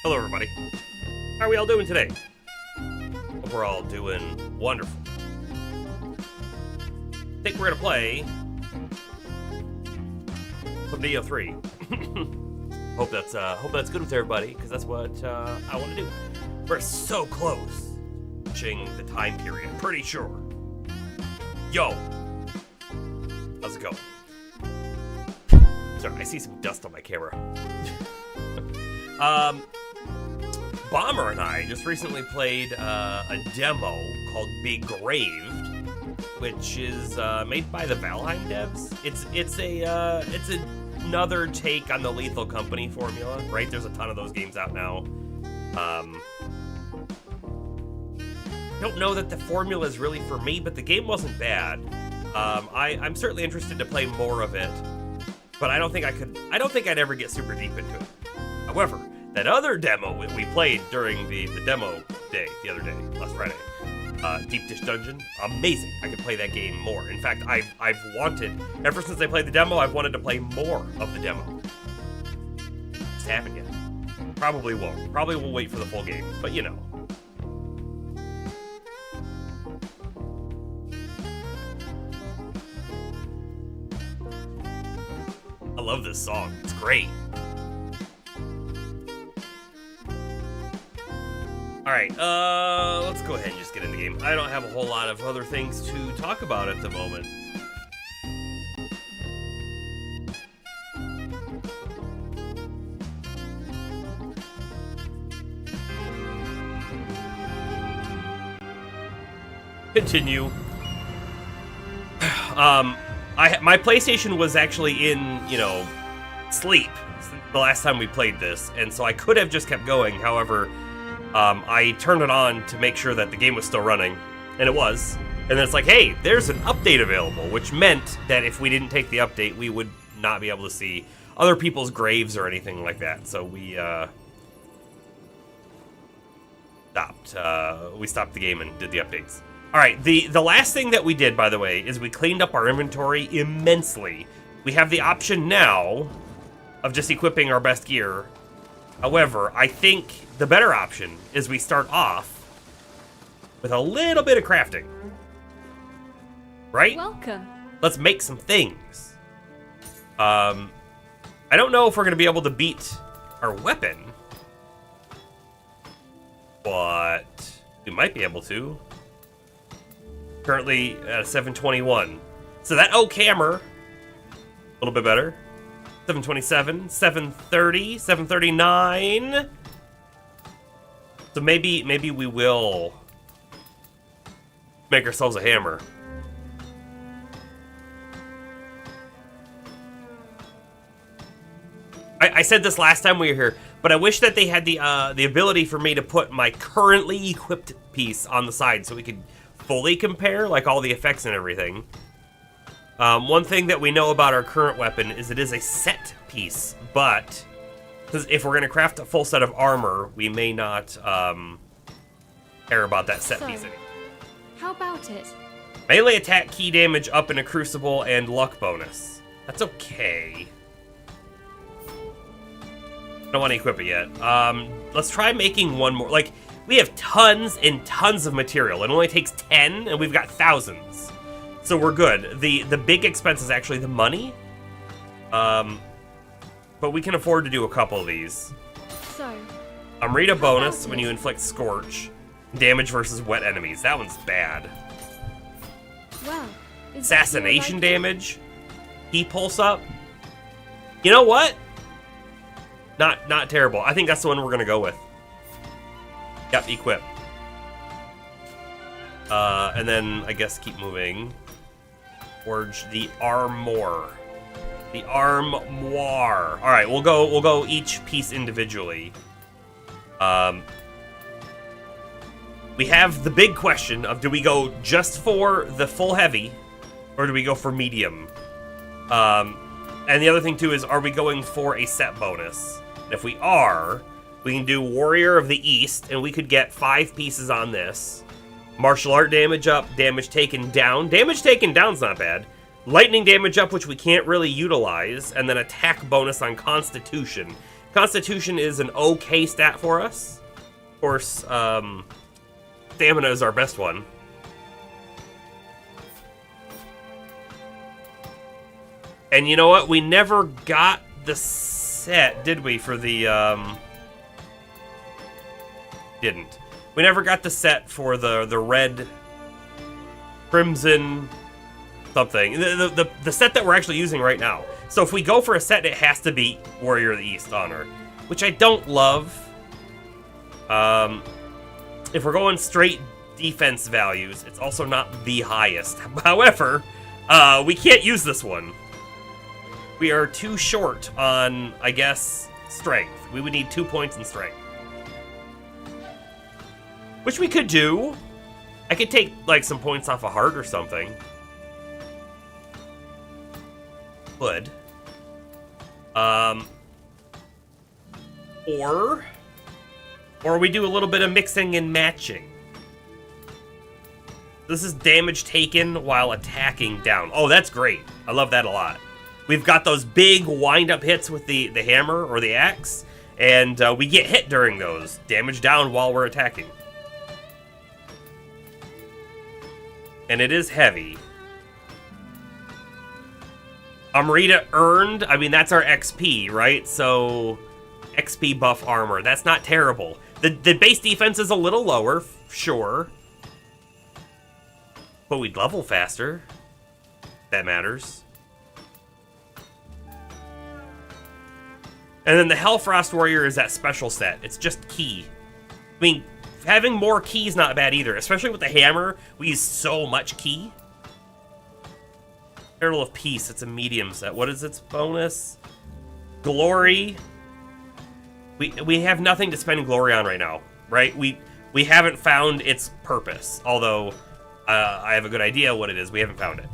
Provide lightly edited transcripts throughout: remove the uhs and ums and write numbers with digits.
Hello, everybody. How are we all doing today? Hope we're all doing wonderful. I think we're gonna play some Nioh 3. hope that's good with everybody, because that's what I want to do. We're so close to reaching the time period. Pretty sure. Yo, how's it going? Sorry, I see some dust on my camera. Bomber and I just recently played a demo called Begraved, which is made by the Valheim devs. It's another take on the Lethal Company formula, right? There's a ton of those games out now. Don't know that the formula is really for me, but the game wasn't bad. I'm certainly interested to play more of it, but I don't think I'd ever get super deep into it. However, that other demo we played during the demo day, the other day, last Friday, Deep Dish Dungeon, amazing. I could play that game more. In fact, I've wanted, ever since I played the demo, I've wanted to play more of the demo. Just haven't yet. Probably won't. Probably will wait for the full game, but you know. I love this song. It's great. Alright, let's go ahead and just get in the game. I don't have a whole lot of other things to talk about at the moment. Continue. My PlayStation was actually in, sleep the last time we played this, and so I could have just kept going. However, I turned it on to make sure that the game was still running, and it was. And then it's like, hey, there's an update available, which meant that if we didn't take the update, we would not be able to see other people's graves or anything like that. So we stopped the game and did the updates. All right, the last thing that we did, by the way, is we cleaned up our inventory immensely. We have the option now of just equipping our best gear. However, I think the better option is we start off with a little bit of crafting. Right? Welcome. Let's make some things. I don't know if we're going to be able to beat our weapon, but we might be able to. Currently at 721. So that oak hammer, a little bit better. 727, 730, 739. So maybe we will make ourselves a hammer. I said this last time we were here, but I wish that they had the ability for me to put my currently equipped piece on the side so we could fully compare, like all the effects and everything. One thing that we know about our current weapon is it is a set piece, but because if we're going to craft a full set of armor, we may not care about that set piece anymore. How about it? Melee attack key damage up in a crucible and luck bonus. That's okay. Don't want to equip it yet. Let's try making one more. Like, we have tons and tons of material. It only takes 10, and we've got thousands. So we're good. The big expense is actually the money. But we can afford to do a couple of these. So, Amrita bonus when you inflict Scorch. Damage versus wet enemies. That one's bad. Well, Assassination damage. He pulse up. You know what? Not terrible. I think that's the one we're gonna go with. Yep, equip. And then I guess keep moving. Forge the armor. The armoire. All right, we'll go each piece individually. We have the big question of, do we go just for the full heavy, or do we go for medium? And the other thing too is, are we going for a set bonus? And if we are, we can do Warrior of the East, and we could get 5 pieces on this. Martial art damage up, damage taken down. Damage taken down's not bad. Lightning damage up, which we can't really utilize, and then attack bonus on Constitution. Constitution is an okay stat for us. Of course, Stamina is our best one. And you know what? We never got the set, did we, for the, Didn't. We never got the set for the red, crimson, something. The set that we're actually using right now. So if we go for a set, it has to be Warrior of the East Honor, which I don't love. If we're going straight defense values, it's also not the highest. However, we can't use this one. We are too short on, I guess, strength. We would need 2 points in strength. Which we could do. I could take, like, some points off a heart or something. Could. Or we do a little bit of mixing and matching. This is damage taken while attacking down. Oh, that's great. I love that a lot. We've got those big wind-up hits with the hammer or the axe, and we get hit during those. Damage down while we're attacking. And it is heavy. Amrita earned, I mean, that's our XP, right? So, XP buff armor. That's not terrible. The base defense is a little lower, sure. But we'd level faster. That matters. And then the Hellfrost Warrior is that special set. It's just key. I mean, having more key is not bad either. Especially with the hammer, we use so much key. Herald of Peace, it's a medium set. What is its bonus? Glory. We have nothing to spend glory on right now, right? We haven't found its purpose. Although, I have a good idea what it is. We haven't found it.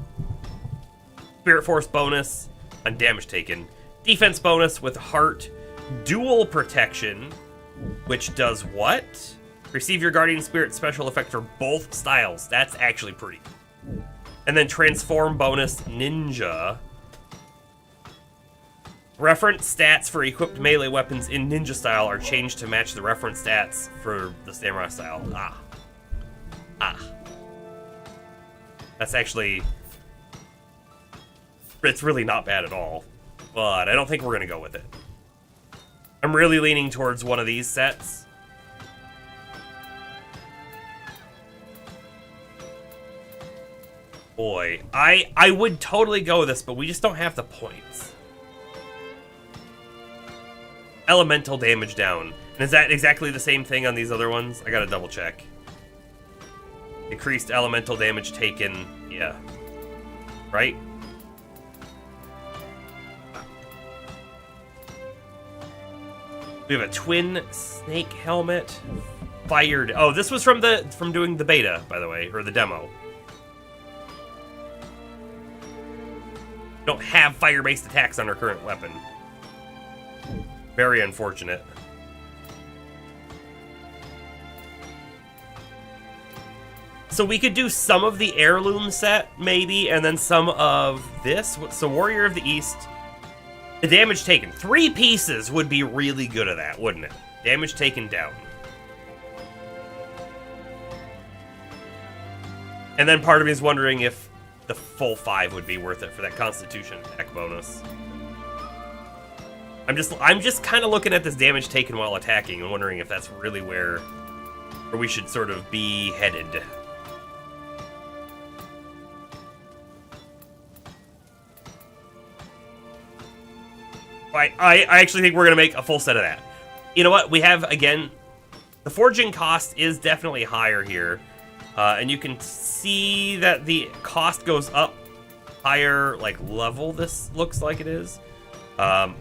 Spirit Force bonus on damage taken. Defense bonus with Heart. Dual Protection, which does what? Receive your Guardian Spirit special effect for both styles. That's actually pretty. And then Transform bonus Ninja. Reference stats for equipped melee weapons in ninja style are changed to match the reference stats for the samurai style. That's actually... It's really not bad at all. But I don't think we're going to go with it. I'm really leaning towards one of these sets. Boy, I would totally go with this, but we just don't have the points. Elemental damage down. And is that exactly the same thing on these other ones? I gotta double check. Decreased elemental damage taken. Yeah. Right? We have a twin snake helmet. Fired. Oh, this was from doing the beta, by the way, or the demo. Don't have fire-based attacks on our current weapon. Very unfortunate. So we could do some of the heirloom set, maybe, and then some of this. So Warrior of the East, the damage taken. 3 pieces would be really good at that, wouldn't it? Damage taken down. And then part of me is wondering if the full 5 would be worth it for that Constitution attack bonus. I'm just kind of looking at this damage taken while attacking and wondering if that's really where we should sort of be headed. I actually think we're going to make a full set of that. You know what? We have, again, the forging cost is definitely higher here. And you can see that the cost goes up higher, like, level this looks like it is. But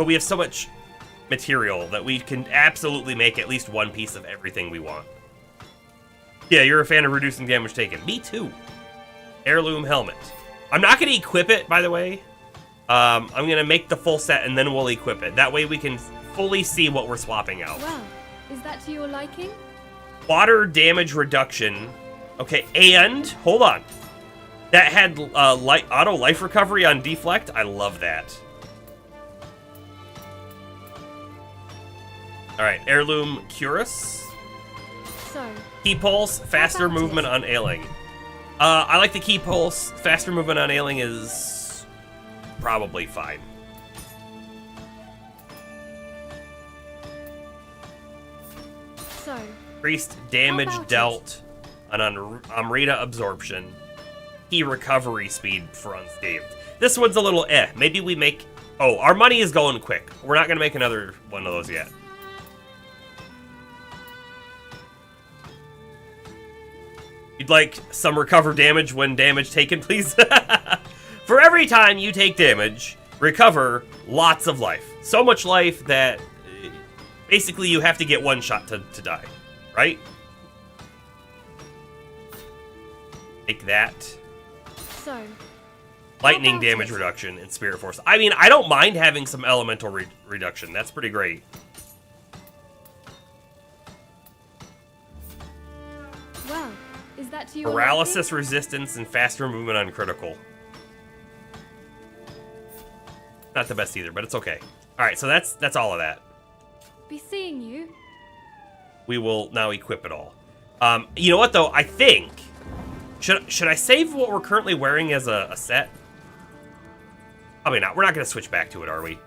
we have so much material that we can absolutely make at least one piece of everything we want. Yeah, you're a fan of reducing damage taken. Me too. Heirloom helmet. I'm not going to equip it, by the way. I'm going to make the full set and then we'll equip it. That way we can fully see what we're swapping out. Well, is that to your liking? Water damage reduction. Okay, and hold on. That had auto life recovery on deflect. I love that. All right, heirloom cuirass. So, Key pulse, faster movement on ailing. I like the key pulse. Faster movement on ailing is probably fine. So, Increased damage dealt on Amrita absorption. Key recovery speed for unscathed. This one's a little eh. Maybe we make... Oh, our money is going quick. We're not going to make another one of those yet. You'd like some recover damage when damage taken, please? For every time you take damage, recover lots of life. So much life that basically you have to get one shot to die, right? Take that. So, Lightning damage reduction and Spirit Force. I mean, I don't mind having some elemental reduction. That's pretty great. well, is that to your Paralysis resistance and faster movement on critical. Not the best either, but it's okay. All right, so that's all of that. Be seeing you. We will now equip it all. You know what though? I think should I save what we're currently wearing as a set? Probably not. We're not going to switch back to it, are we?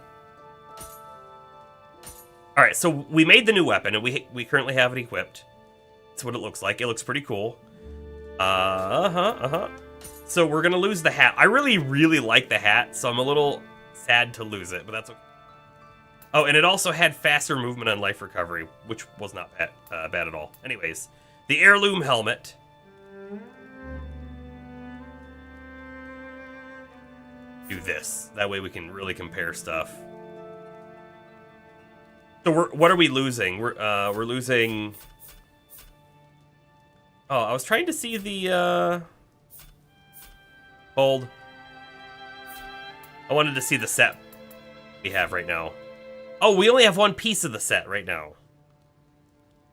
All right, so we made the new weapon and we currently have it equipped. That's what it looks like. It looks pretty cool. So we're gonna lose the hat. I really like the hat, so I'm a little sad to lose it, but that's okay. Oh, and it also had faster movement on life recovery, which was not bad at all. Anyways, the heirloom helmet. Do this. That way we can really compare stuff. So what are we losing? We're losing. Oh, I was trying to see the hold. I wanted to see the set we have right now. Oh, we only have one piece of the set right now.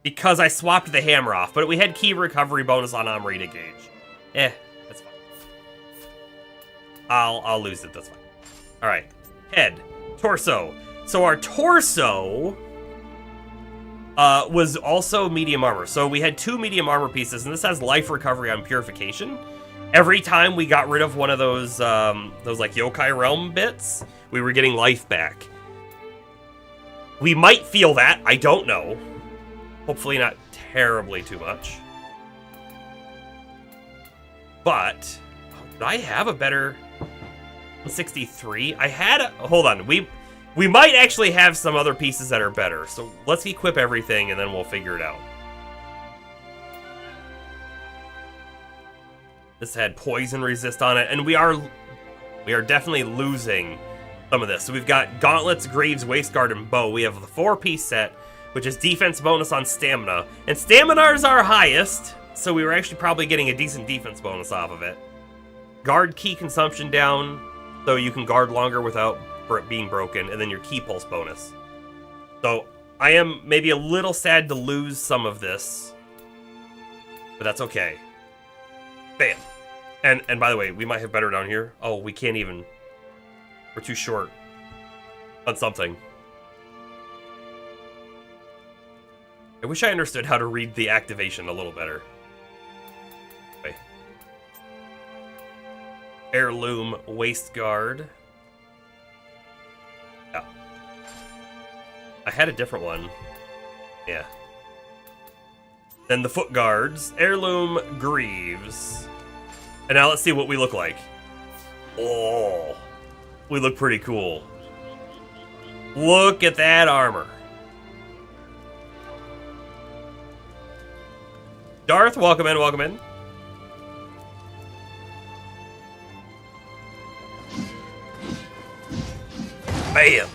Because I swapped the hammer off, but we had key recovery bonus on Amrita gauge. That's fine. I'll lose it, that's fine. Alright. Head. Torso. So our torso was also medium armor. So we had 2 medium armor pieces, and this has life recovery on purification. Every time we got rid of one of those like yokai realm bits, we were getting life back. We might feel that, I don't know. Hopefully not terribly too much. But, Did I have a better 63? I had a... Hold on. We might actually have some other pieces that are better. So let's equip everything and then we'll figure it out. This had poison resist on it, and we are definitely losing some of this. So we've got gauntlets, greaves, waistguard, and bow. We have the 4-piece set, which is defense bonus on stamina. And stamina is our highest, so we were actually probably getting a decent defense bonus off of it. Guard key consumption down, so you can guard longer without being broken, and then your key pulse bonus. So I am maybe a little sad to lose some of this, but that's okay. Bam. And by the way, we might have better down here. Oh, we can't even. We're too short on something. I wish I understood how to read the activation a little better. Okay. Heirloom waistguard. Yeah. I had a different one. Yeah. Then the foot guards. Heirloom greaves. And now let's see what we look like. Oh, we look pretty cool. Look at that armor. Darth, welcome in, welcome in. Bam.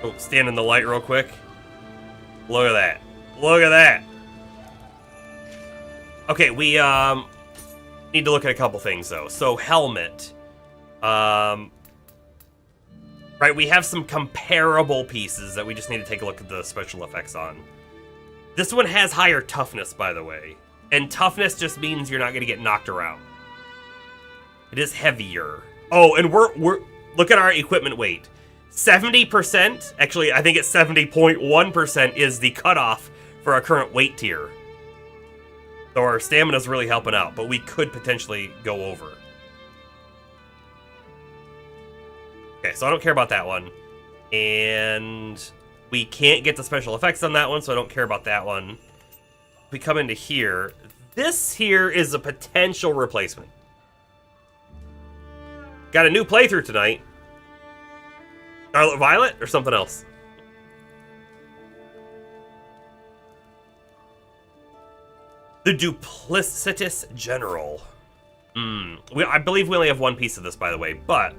Oh, stand in the light real quick. Look at that. Look at that. Okay, we need to look at a couple things though. So helmet. Right, we have some comparable pieces that we just need to take a look at the special effects on. This one has higher toughness, by the way. And toughness just means you're not going to get knocked around. It is heavier. Oh, and we're look at our equipment weight. 70%, actually I think it's 70.1% is the cutoff for our current weight tier. So our stamina's really helping out, but we could potentially go over. Okay, so I don't care about that one. And we can't get the special effects on that one, so I don't care about that one. If we come into here, this here is a potential replacement. Got a new playthrough tonight. Scarlet Violet or something else? The Duplicitous General. I believe we only have one piece of this, by the way, but...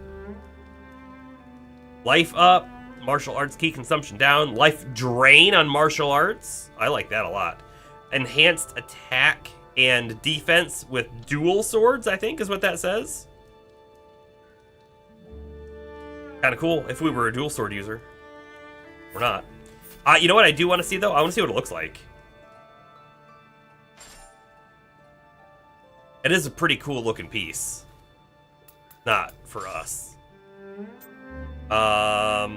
Life up, martial arts key consumption down, life drain on martial arts. I like that a lot. Enhanced attack and defense with dual swords, I think is what that says. Kind of cool if we were a dual sword user. We're not. You know what I do want to see, though? I want to see what it looks like. It is a pretty cool looking piece. Not for us. I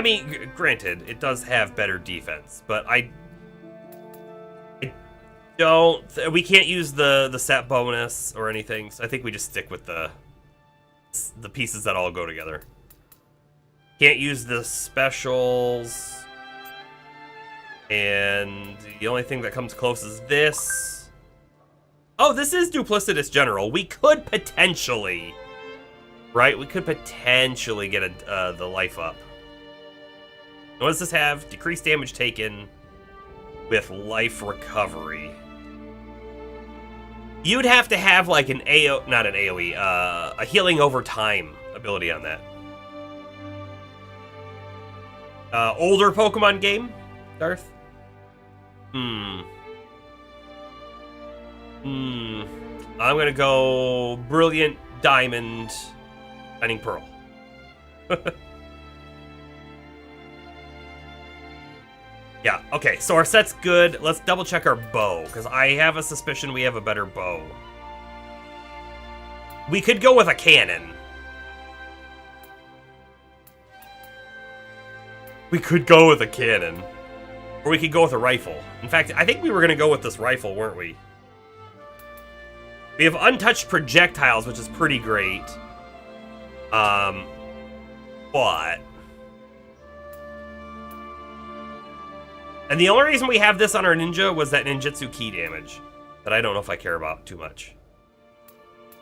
mean, granted, it does have better defense, but I don't... We can't use the set bonus or anything, so I think we just stick with the pieces that all go together. Can't use the specials. And the only thing that comes close is this. Oh, this is Duplicitous General. We could potentially... Right? We could potentially get the life up. What does this have? Decreased damage taken with life recovery. You'd have to have like an not an AoE, a healing over time ability on that. Older Pokemon game, Darth? I'm gonna go Brilliant Diamond Shining Pearl. Yeah, okay, so our set's good. Let's double check our bow, because I have a suspicion we have a better bow. We could go with a cannon. We could go with a cannon. Or we could go with a rifle. In fact, I think we were going to go with this rifle, weren't we? We have untouched projectiles, which is pretty great. But... And the only reason we have this on our ninja was that ninjutsu key damage. that I don't know if I care about too much.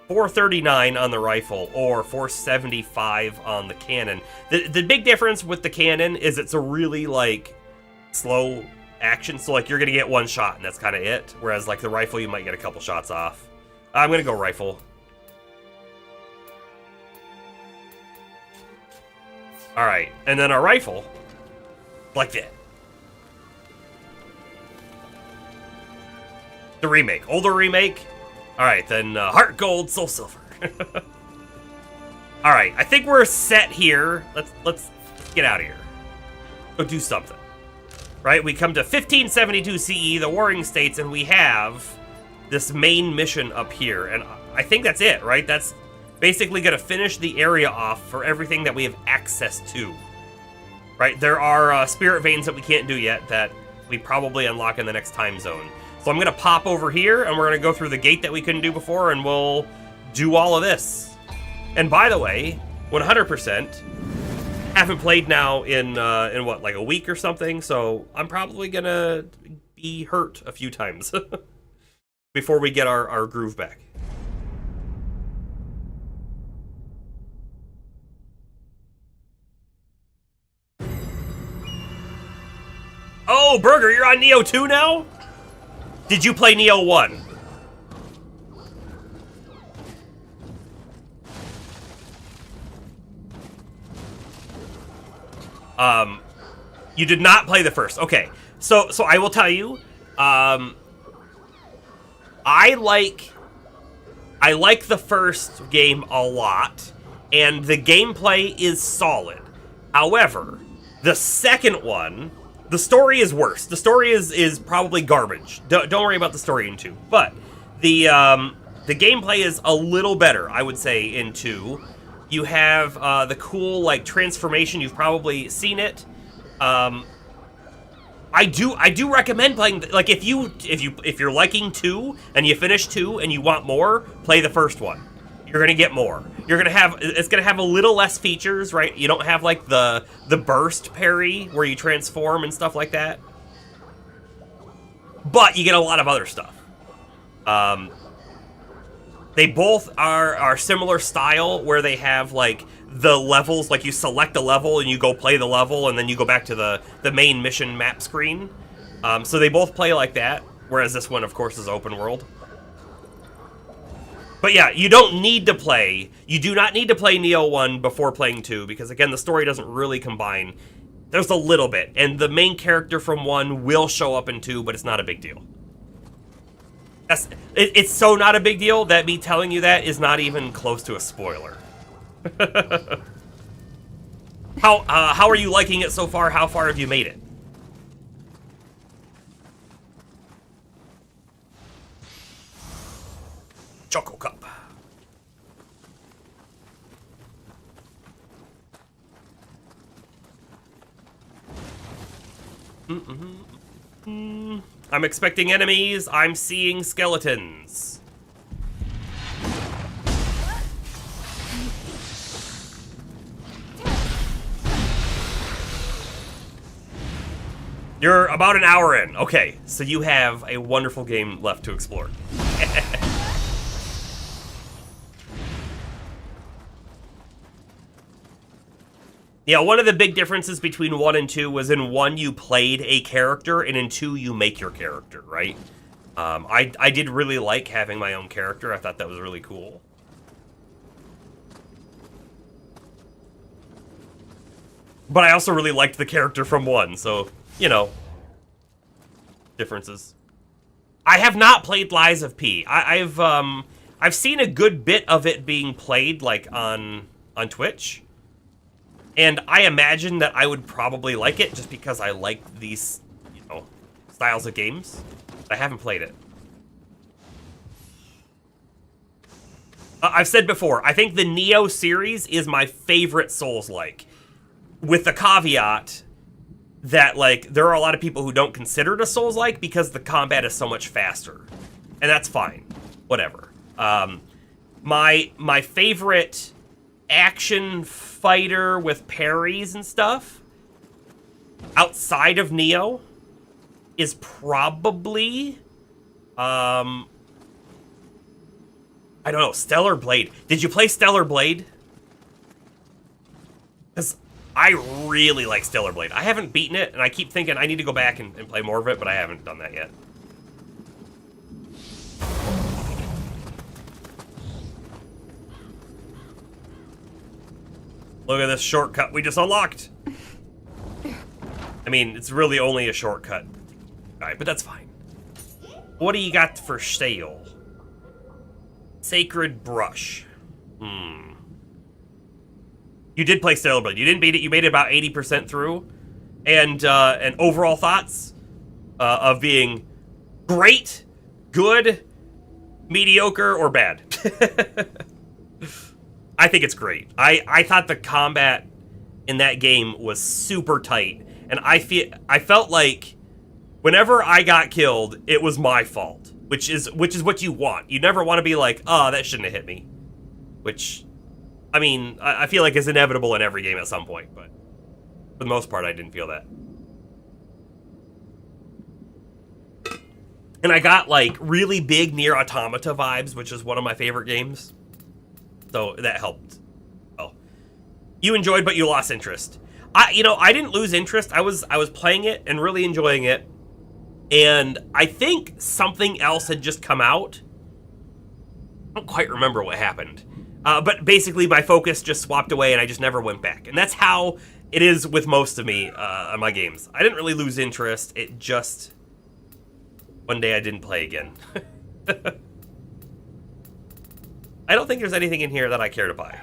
439 on the rifle or 475 on the cannon. The big difference with the cannon is it's a really, like, slow action. So, like, you're going to get one shot and that's kind of it. Whereas, like, the rifle, you might get a couple shots off. I'm going to go rifle. Alright, and then our rifle, like that. The remake. Older remake. Alright, then Heart Gold, Soul Silver. Alright, I think we're set here. Let's get out of here. Go do something. Right, we come to 1572 CE, the Warring States, and we have this main mission up here. And I think that's it, right? That's basically going to finish the area off for everything that we have access to. Right, there are spirit veins that we can't do yet that we probably unlock in the next time zone. So I'm going to pop over here, and we're going to go through the gate that we couldn't do before, and we'll do all of this. And by the way, 100%, haven't played now in what, like a week or something, so I'm probably going to be hurt a few times before we get our groove back. Oh, Burger, you're on Nioh 2 now? Did you play Nioh 1? You did not play the first. Okay. So I will tell you, I like the first game a lot, and the gameplay is solid. However, the second one, the story is worse. The story is probably garbage. Don't worry about the story in 2. But the gameplay is a little better, I would say, in 2. You have the cool, like, transformation. You've probably seen it. I do recommend playing, like, if you're liking 2 and you finish 2 and you want more, play the first one. You're gonna get more. It's gonna have a little less features, right? You don't have, like, the burst parry where you transform and stuff like that. But you get a lot of other stuff. They both are similar style, where they have, like, the levels, like, you select a level and you go play the level, and then you go back to the main mission map screen. So they both play like that, whereas this one, of course, is open world. But yeah, you do not need to play Nioh 1 before playing 2, because, again, the story doesn't really combine. There's a little bit, and the main character from 1 will show up in 2, but it's not a big deal. It's so not a big deal that me telling you that is not even close to a spoiler. How are you liking it so far? How far have you made it? Choco Cup. I'm expecting enemies. I'm seeing skeletons. You're about an hour in. Okay, so you have a wonderful game left to explore. Yeah, one of the big differences between 1 and 2 was in 1 you played a character, and in 2 you make your character, right? I did really like having my own character. I thought that was really cool. But I also really liked the character from 1, so, you know, differences. I have not played Lies of P. I've seen a good bit of it being played, like, on Twitch. And I imagine that I would probably like it just because I like these, you know, styles of games. I haven't played it. I've said before, I think the Nioh series is my favorite Souls-like. With the caveat that, like, there are a lot of people who don't consider it a Souls-like because the combat is so much faster. And that's fine. Whatever. My favorite action fighter with parries and stuff outside of Nioh is probably I don't know. Stellar Blade. Did you play Stellar Blade? Because I really like Stellar Blade. I haven't beaten it, and I keep thinking I need to go back and play more of it, but I haven't done that yet. Look at this shortcut we just unlocked. I mean, it's really only a shortcut. Alright, but that's fine. What do you got for sale? Sacred Brush. You did play Stellar Blade. You didn't beat it. You made it about 80% through. And overall thoughts of being great, good, mediocre, or bad. I think it's great. I thought the combat in that game was super tight. And I felt like whenever I got killed, it was my fault. Which is what you want. You never want to be like, oh, that shouldn't have hit me. Which, I mean, I feel like is inevitable in every game at some point, but for the most part, I didn't feel that. And I got, like, really big Nier Automata vibes, which is one of my favorite games. So that helped. Oh. You enjoyed, but you lost interest. I didn't lose interest. I was playing it and really enjoying it. And I think something else had just come out. I don't quite remember what happened. But basically my focus just swapped away and I just never went back. And that's how it is with most of me on my games. I didn't really lose interest. It just... one day I didn't play again. I don't think there's anything in here that I care to buy.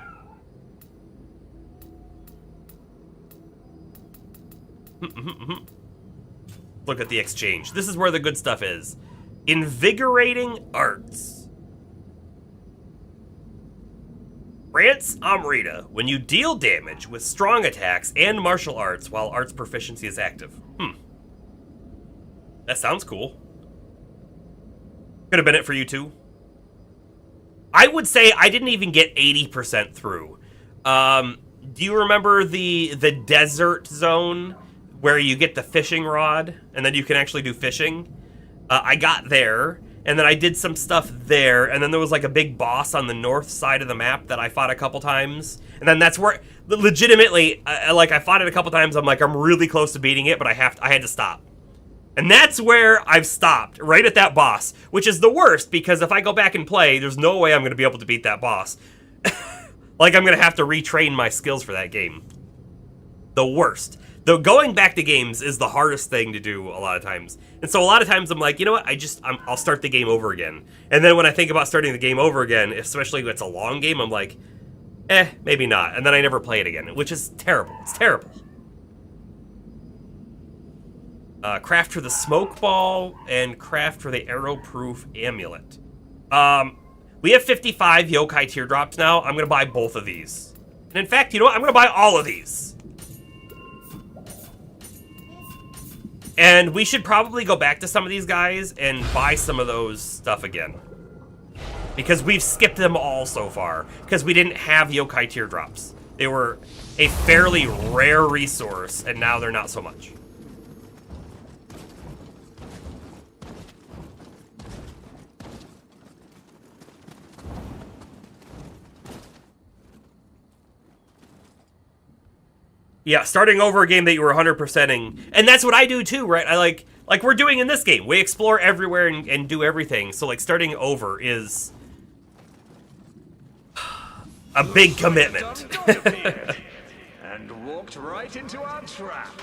Look at the exchange. This is where the good stuff is. Invigorating Arts. Grants Amrita when you deal damage with strong attacks and martial arts while arts proficiency is active. That sounds cool. Could have been it for you too. I would say I didn't even get 80% through. Do you remember the desert zone where you get the fishing rod and then you can actually do fishing? I got there, and then I did some stuff there, and then there was like a big boss on the north side of the map that I fought a couple times, and then that's where, legitimately, I fought it a couple times. I'm like, I'm really close to beating it, but I had to stop. And that's where I've stopped, right at that boss, which is the worst, because if I go back and play, there's no way I'm going to be able to beat that boss. Like, I'm going to have to retrain my skills for that game. The worst. Though going back to games is the hardest thing to do a lot of times. And so a lot of times I'm like, you know what, I'll start the game over again. And then when I think about starting the game over again, especially if it's a long game, I'm like, maybe not. And then I never play it again, which is terrible. It's terrible. Craft for the smoke ball and craft for the arrow-proof amulet. We have 55 yokai teardrops now. I'm going to buy both of these. And in fact, you know what? I'm going to buy all of these. And we should probably go back to some of these guys and buy some of those stuff again. Because we've skipped them all so far. Because we didn't have yokai teardrops. They were a fairly rare resource, and now they're not so much. Yeah, starting over a game that you were 100%ing. And that's what I do too, right? I like we're doing in this game. We explore everywhere and do everything. So like starting over is a big commitment. And walked right into our trap.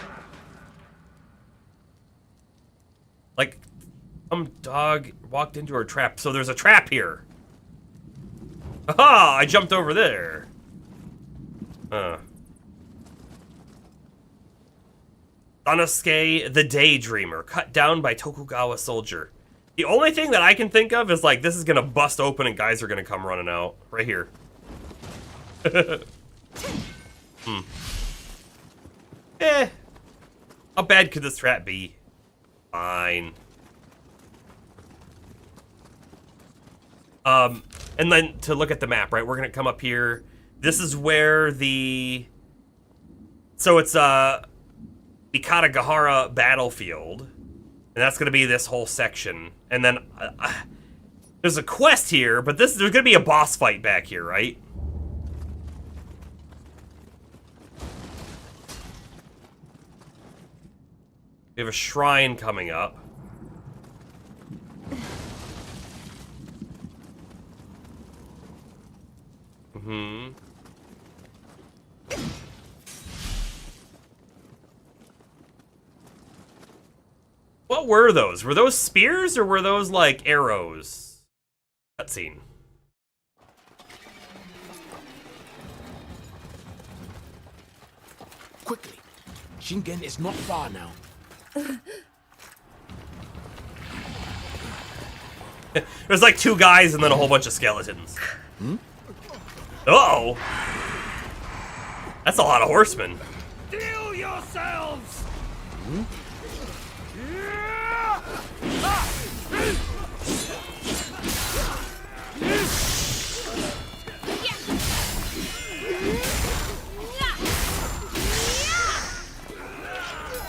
Like some dog walked into our trap. So there's a trap here. Aha! I jumped over there. Sanosuke the Daydreamer, cut down by Tokugawa soldier. The only thing that I can think of is like this is gonna bust open and guys are gonna come running out. Right here. How bad could this trap be? Fine. And then to look at the map, right? We're gonna come up here. This is where the... So it's Ikatagahara battlefield. And that's going to be this whole section. And then there's a quest here, but there's going to be a boss fight back here, right? We have a shrine coming up. Mm-hmm. What were those? Were those spears or were those like arrows? Cutscene. Quickly. Shingen is not far now. There's like 2 guys and then a whole bunch of skeletons. Uh-oh. That's a lot of horsemen. Deal yourselves!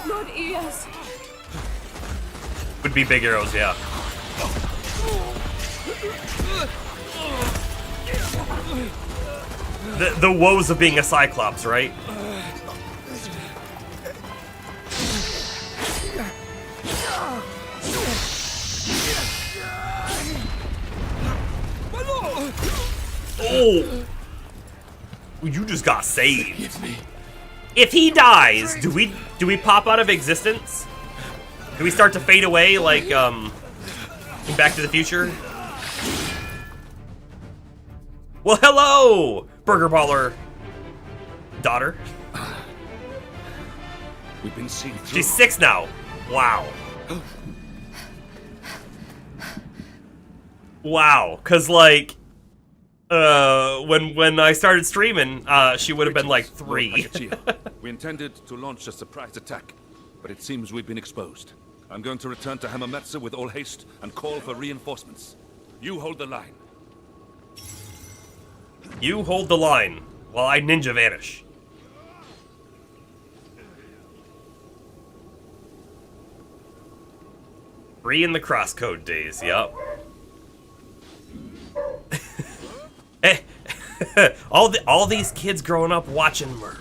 Lord Eos. Would be big arrows, yeah. The woes of being a Cyclops, right? Oh! You just got saved. If he dies, do we pop out of existence? Do we start to fade away like in Back to the Future? Well, hello, Burger Baller daughter. We've been seen through. She's 6 now. Wow. Wow, cause like when I started streaming, she would have been like 3. We intended to launch a surprise attack, but it seems we've been exposed. I'm going to return to Hamametsu with all haste and call for reinforcements. You hold the line. You hold the line while I ninja vanish. Free in the crosscode days, yep. all these kids growing up watching Merc.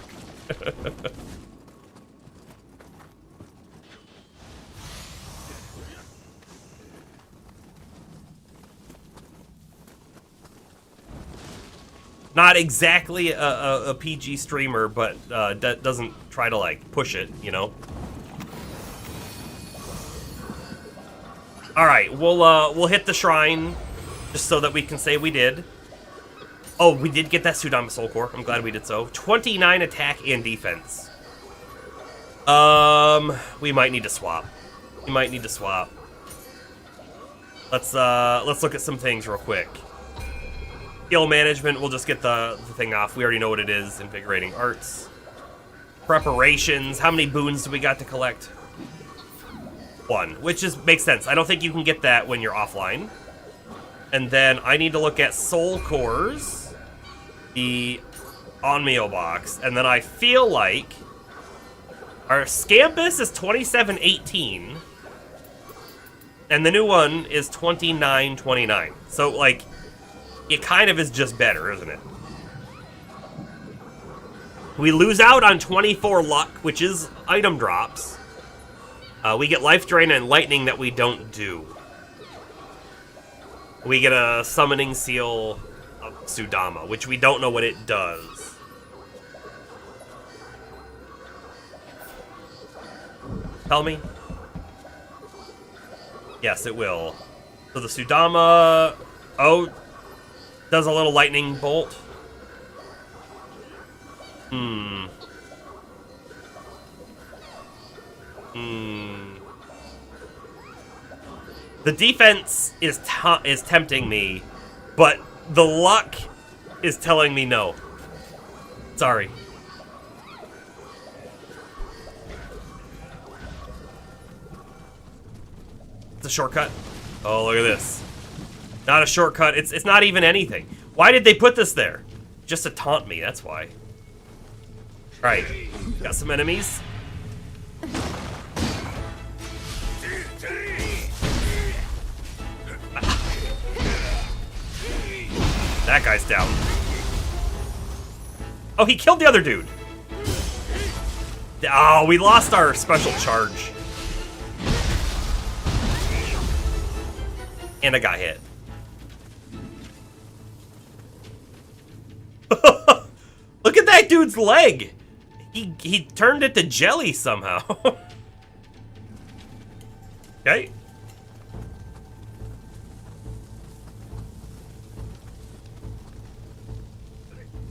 Not exactly a PG streamer, but doesn't try to like push it, you know. All right, we'll hit the shrine just so that we can say we did. Oh, we did get that Sudama Soul Core. I'm glad we did so. 29 attack and defense. We might need to swap. We might need to swap. Let's look at some things real quick. Skill management, we'll just get the thing off. We already know what it is. Invigorating arts. Preparations. How many boons do we got to collect? 1, which makes sense. I don't think you can get that when you're offline. And then I need to look at soul cores, the Onmyo box, and then I feel like our Scampus is 2718, and the new one is 2929. So like, it kind of is just better, isn't it? We lose out on 24 luck, which is item drops. We get life drain and lightning that we don't do. We get a summoning seal of Sudama, which we don't know what it does. Tell me. Yes, it will. So the Sudama, does a little lightning bolt. The defense is tempting me, but the luck is telling me no. Sorry. It's a shortcut. Oh, look at this. Not a shortcut. It's not even anything. Why did they put this there? Just to taunt me, that's why. Alright. Got some enemies. That guy's down. Oh, he killed the other dude. Oh, we lost our special charge. And I got hit. Look at that dude's leg. He turned it to jelly somehow. Okay.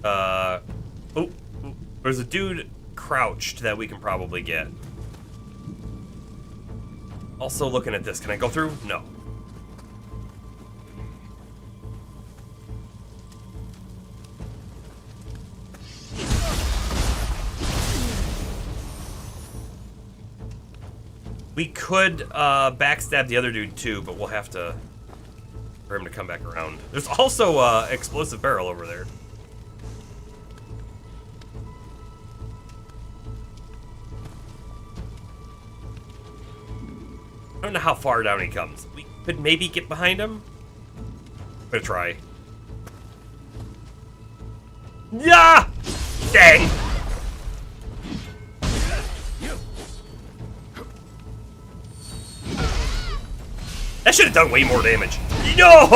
Oh, there's a dude crouched that we can probably get. Also looking at this, can I go through? No. We could backstab the other dude too, but we'll have to for him to come back around. There's also explosive barrel over there. I don't know how far down he comes. We could maybe get behind him. I'm gonna try. Yeah! Dang! That should have done way more damage. No!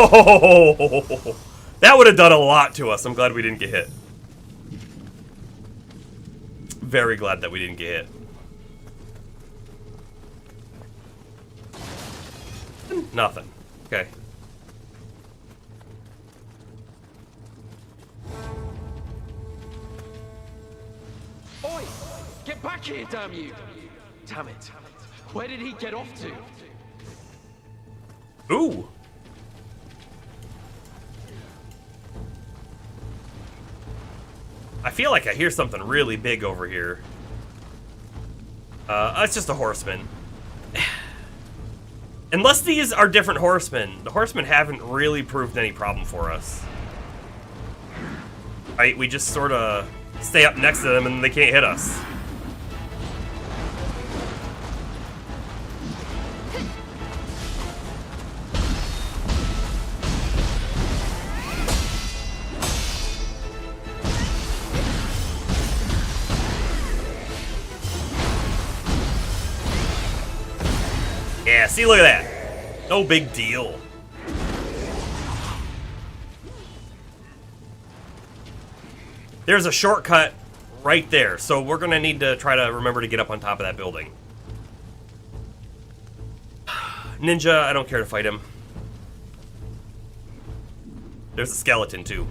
That would have done a lot to us. I'm glad we didn't get hit. Very glad that we didn't get hit. Nothing. Okay. Oi! Get back here, damn you! Damn it. Where did he get off to? Ooh. I feel like I hear something really big over here. It's just a horseman. Unless these are different horsemen, the horsemen haven't really proved any problem for us. Right? We just sort of stay up next to them and they can't hit us. Yeah, see, look at that. No big deal. There's a shortcut right there, so we're gonna need to try to remember to get up on top of that building. Ninja, I don't care to fight him. There's a skeleton, too.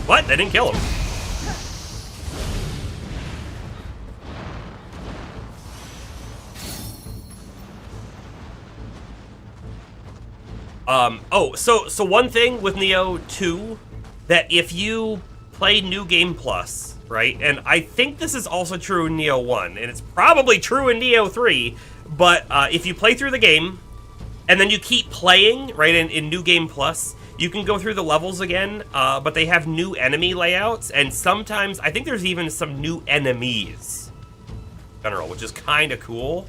What? They didn't kill him. So one thing with Nioh 2, that if you play New Game Plus, right, and I think this is also true in Nioh 1, and it's probably true in Nioh 3, but if you play through the game, and then you keep playing, right, in New Game Plus, you can go through the levels again, but they have new enemy layouts, and sometimes, I think there's even some new enemies, in general, which is kind of cool.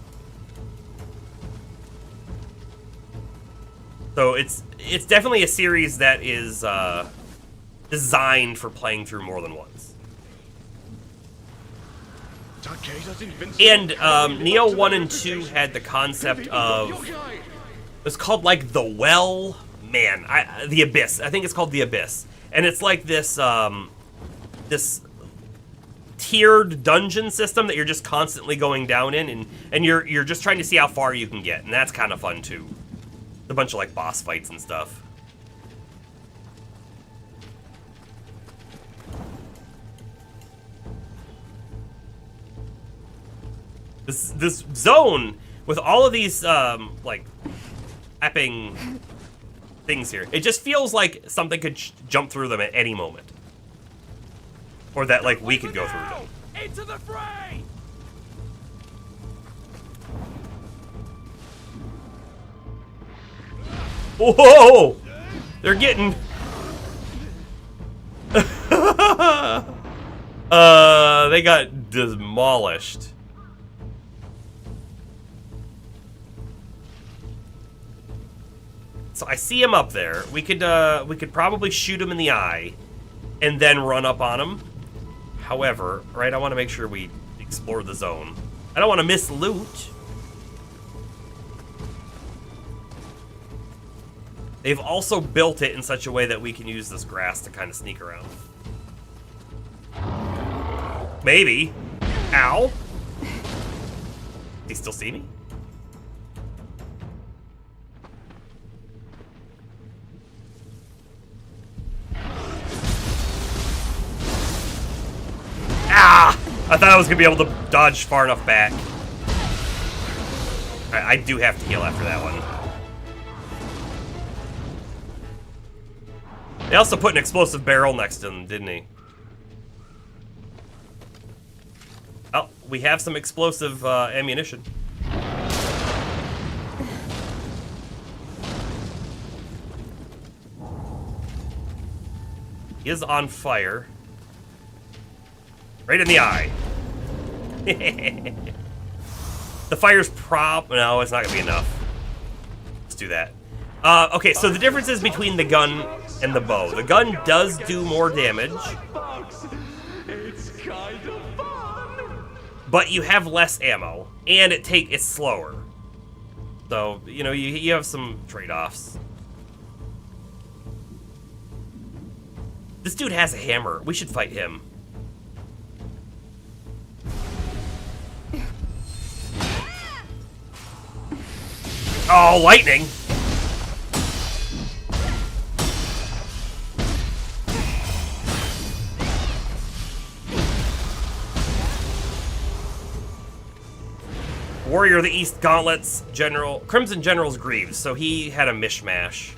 So it's definitely a series that is designed for playing through more than once. And Nioh 1 and 2 had the concept of, it's called like the Well, man, the Abyss. I think it's called the Abyss, and it's like this this tiered dungeon system that you're just constantly going down in, and you're just trying to see how far you can get, and that's kind of fun too. A bunch of like boss fights and stuff. This zone with all of these like tapping things here, it just feels like something could jump through them at any moment, or that like we could go through them. Into the fray! Whoa! They're getting... they got demolished. So I see him up there. We could probably shoot him in the eye and then run up on him. However, right, I want to make sure we explore the zone. I don't want to miss loot. They've also built it in such a way that we can use this grass to kind of sneak around. Maybe. Ow. He still see me? Ah! I thought I was gonna be able to dodge far enough back. Alright, I do have to heal after that one. They also put an explosive barrel next to him, didn't he? Oh, we have some explosive ammunition. He is on fire. Right in the eye. The fire's no, it's not gonna be enough. Let's do that. Okay, so the difference is between the gun and the bow. The gun does do more damage. It's kind of fun. But you have less ammo, and it's slower. So, you know, you have some trade-offs. This dude has a hammer. We should fight him. Oh, lightning! Warrior of the East Gauntlets, Crimson General's Greaves. So he had a mishmash.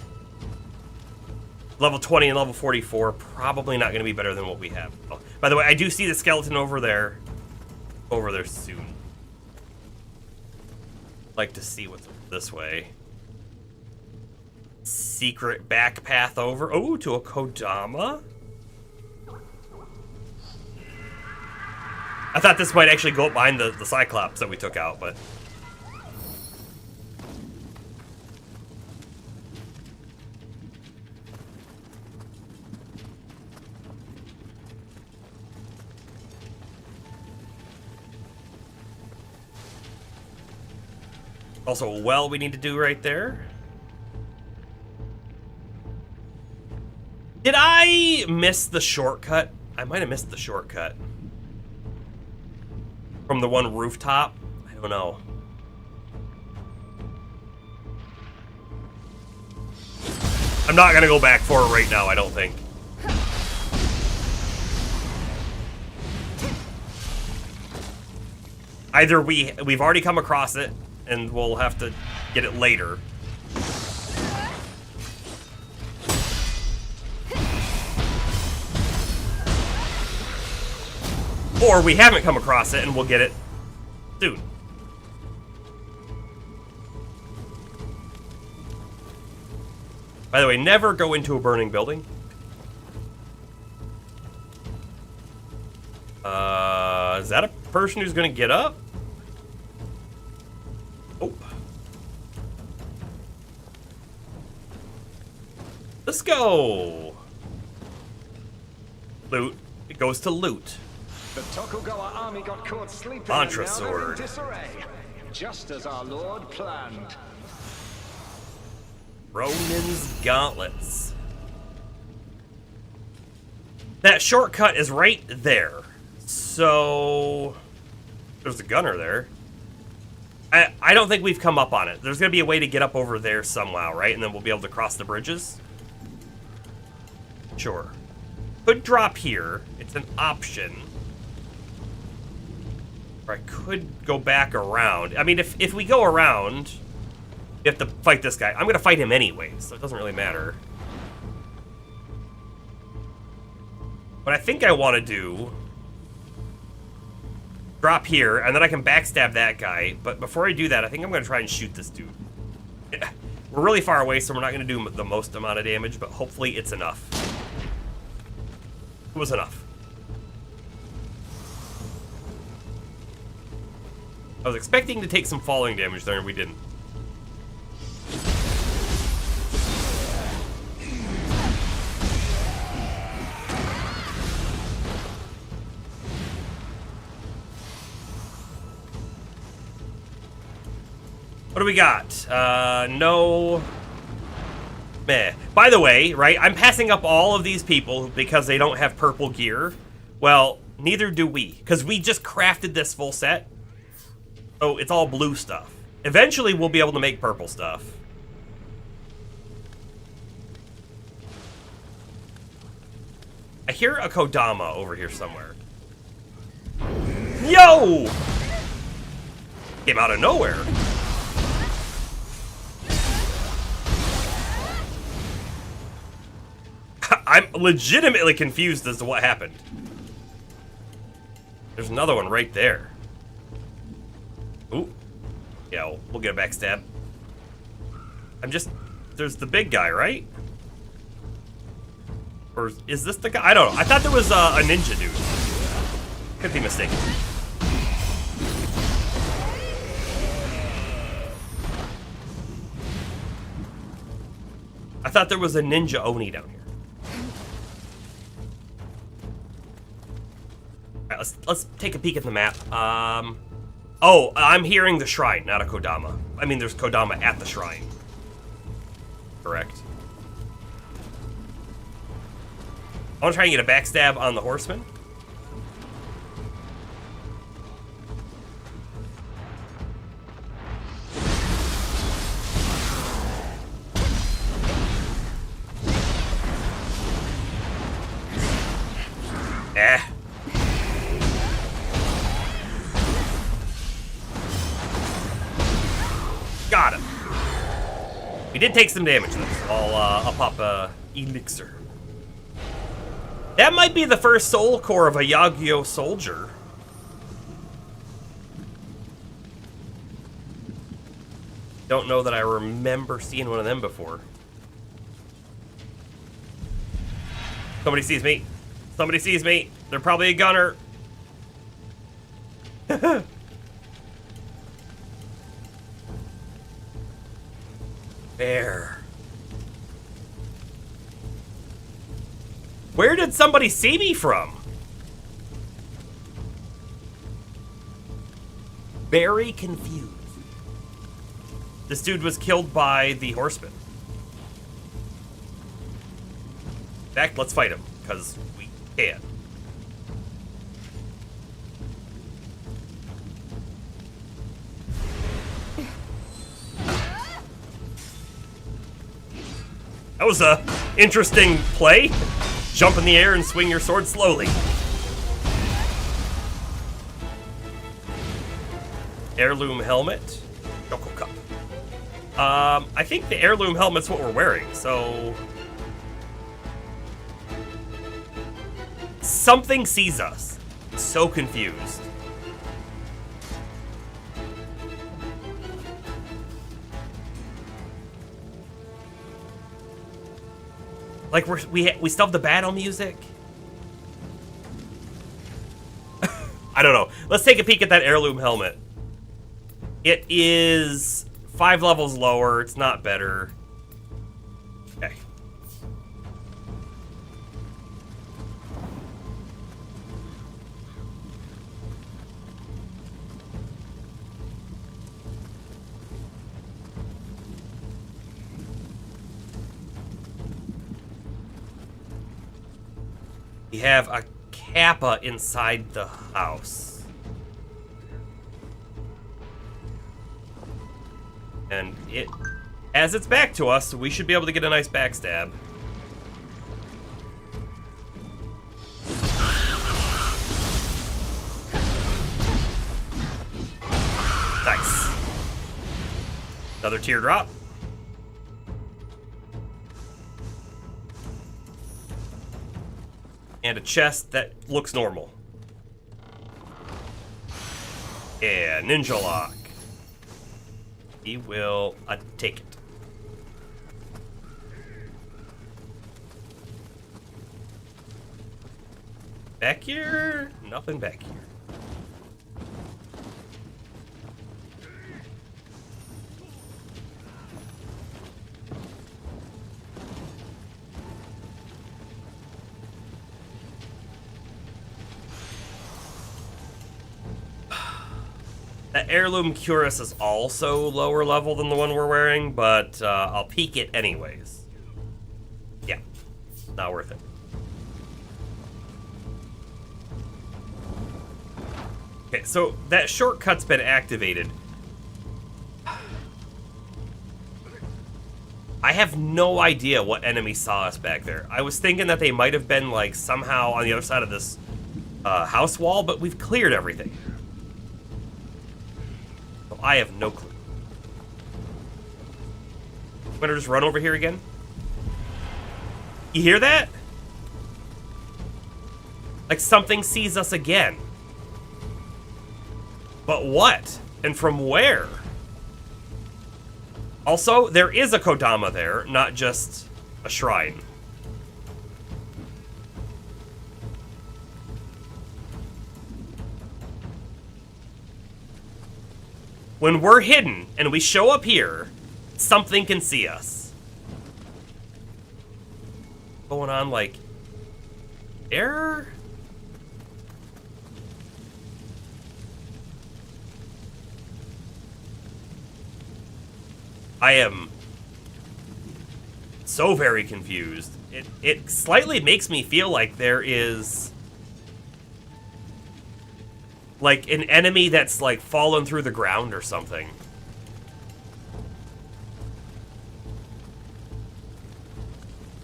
Level 20 and level 44, probably not going to be better than what we have. Oh, by the way, I do see the skeleton over there. Over there soon. Like to see what's this way. Secret back path over. Oh, to a Kodama. I thought this might actually go up behind the Cyclops that we took out, but... Also a well we need to do right there. Did I miss the shortcut? I might have missed the shortcut. From the one rooftop? I don't know. I'm not gonna go back for it right now, I don't think. Either we've already come across it, and we'll have to get it later. Or we haven't come across it, and we'll get it soon. By the way, never go into a burning building. Is that a person who's gonna get up? Oh. Let's go. Loot. It goes to loot. The Tokugawa army got caught sleeping Mantra and now they're in sword. disarray, just as our lord planned. Ronin's gauntlets. That shortcut is right there. So there's a gunner there. I don't think we've come up on it. There's gonna be a way to get up over there somehow, right? And then we'll be able to cross the bridges. Sure. Could drop here. It's an option. Or I could go back around. I mean, if we go around, you have to fight this guy. I'm gonna fight him anyway, so it doesn't really matter. What I think I want to do, drop here, and then I can backstab that guy. But before I do that, I think I'm gonna try and shoot this dude. We're really far away, so we're not gonna do the most amount of damage, but hopefully it's enough. It was enough. I was expecting to take some falling damage there, and we didn't. What do we got? No. Meh. By the way, right, I'm passing up all of these people because they don't have purple gear. Well, neither do we, because we just crafted this full set. So it's all blue stuff. Eventually, we'll be able to make purple stuff. I hear a Kodama over here somewhere. Yo! Came out of nowhere. I'm legitimately confused as to what happened. There's another one right there. Ooh. Yeah, we'll get a backstab. There's the big guy, right? Or is this the guy? I don't know. I thought there was a ninja dude. Could be mistaken. I thought there was a ninja Oni down here. All right, let's take a peek at the map. Oh, I'm hearing the shrine, not a Kodama. I mean, there's Kodama at the shrine. Correct. I want to try and get a backstab on the horseman. Eh. Got him. We did take some damage though. I'll pop a elixir. That might be the first soul core of a Yagyo soldier. Don't know that I remember seeing one of them before. Somebody sees me. Somebody sees me. They're probably a gunner. There. Where did somebody see me from? Very confused. This dude was killed by the horseman. In fact, let's fight him, because we can. That was a interesting play. Jump in the air and swing your sword slowly. Heirloom helmet. Choco cup. I think the heirloom helmet's what we're wearing, so... Something sees us. So confused. Like we still have the battle music. I don't know. Let's take a peek at that heirloom helmet. It is 5 levels lower. It's not better. Okay. We have a Kappa inside the house. And it has its back to us, so we should be able to get a nice backstab. Nice. Another teardrop. And a chest that looks normal. Yeah, ninja lock. He will take it. Back here? Nothing back here. The heirloom cuirass is also lower level than the one we're wearing, but I'll peek it anyways. Yeah, not worth it. Okay, so that shortcut's been activated. I have no idea what enemy saw us back there. I was thinking that they might have been, like, somehow on the other side of this house wall, but we've cleared everything. So I have no clue. I'm gonna just run over here again. You hear that? Like something sees us again. But what? And from where? Also, there is a Kodama there, not just a shrine. When we're hidden and we show up here, something can see us. Going on like error? I am so very confused. It slightly makes me feel like there is like an enemy that's like fallen through the ground or something.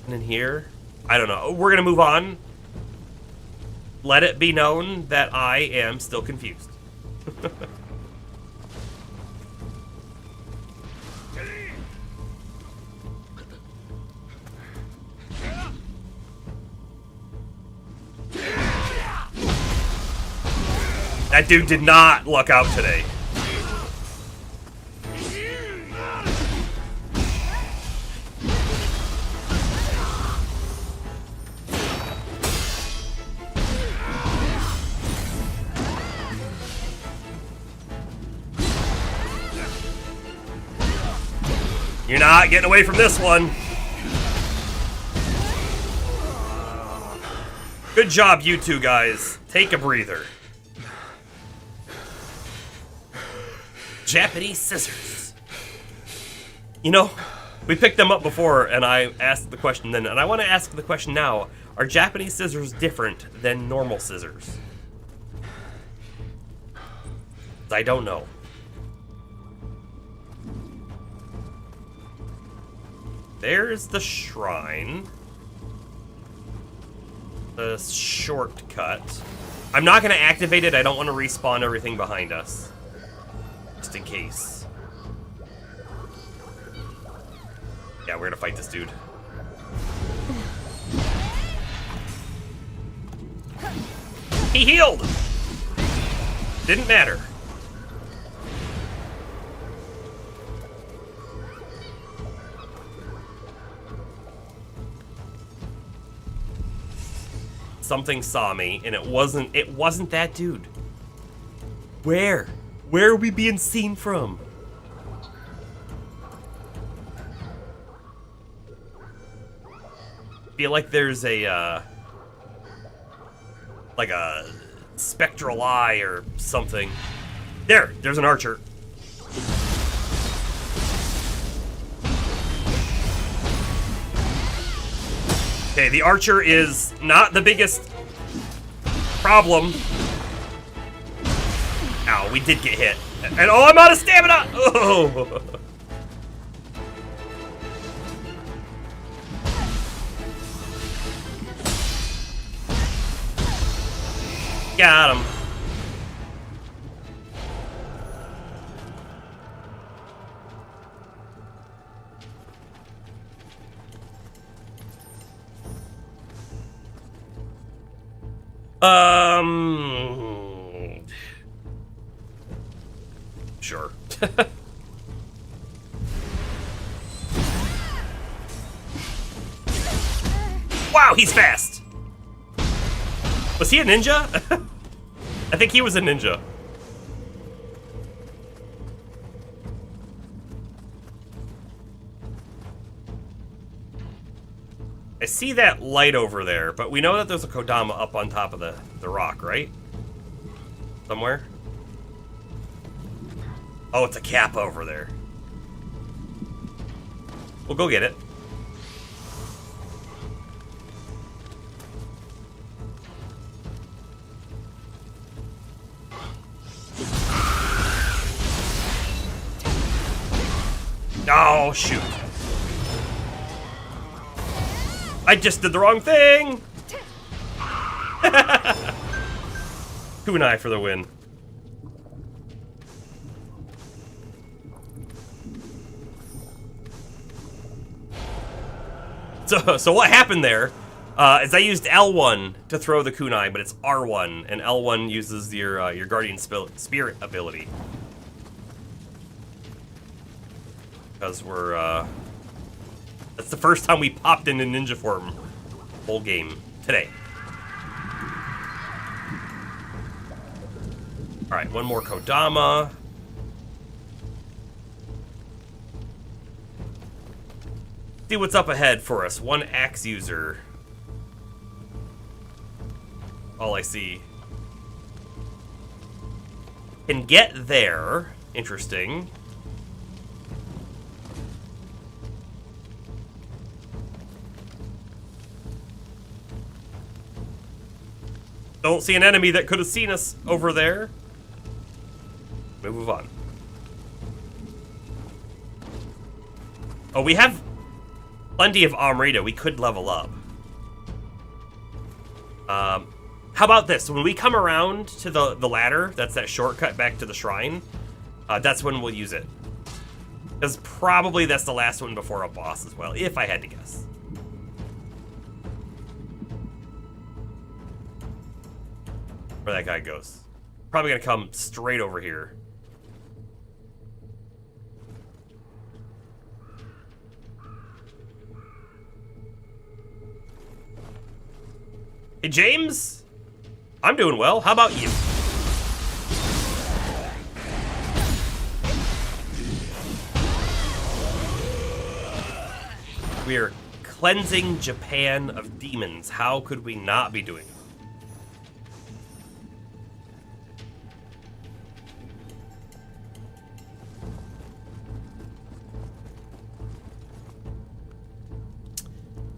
And in here, I don't know. We're gonna move on. Let it be known that I am still confused. That dude did not luck out today. You're not getting away from this one. Good job, you two guys. Take a breather. Japanese scissors. You know, we picked them up before, and I asked the question then, and I want to ask the question now. Are Japanese scissors different than normal scissors? I don't know. There's the shrine. The shortcut. I'm not going to activate it. I don't want to respawn everything behind us. Just in case. Yeah, we're gonna fight this dude. He healed! Didn't matter. Something saw me, and it wasn't that dude. Where? Where are we being seen from? Feel like there's a, like a spectral eye or something. There's an archer. Okay, the archer is not the biggest problem. Ow, we did get hit. And oh, I'm out of stamina! Oh! Got him. Sure. Wow, he's fast! Was he a ninja? I think he was a ninja. I see that light over there, but we know that there's a Kodama up on top of the rock, right? Somewhere? Oh, it's a Kappa over there. We'll go get it. Oh, shoot. I just did the wrong thing! Kunai for the win. So what happened there is I used L1 to throw the kunai, but it's R1, and L1 uses your guardian spirit ability. Because we're that's the first time we popped into ninja form whole game today. All right, one more Kodama. See what's up ahead for us. One axe user. All I see. Can get there. Interesting. Don't see an enemy that could have seen us over there. Move on. Oh, we have plenty of Amrita. We could level up. How about this? When we come around to the ladder, that's that shortcut back to the shrine, that's when we'll use it. Because probably that's the last one before a boss as well, if I had to guess. Where that guy goes. Probably gonna come straight over here. Hey, James? I'm doing well. How about you? We are cleansing Japan of demons. How could we not be doing it?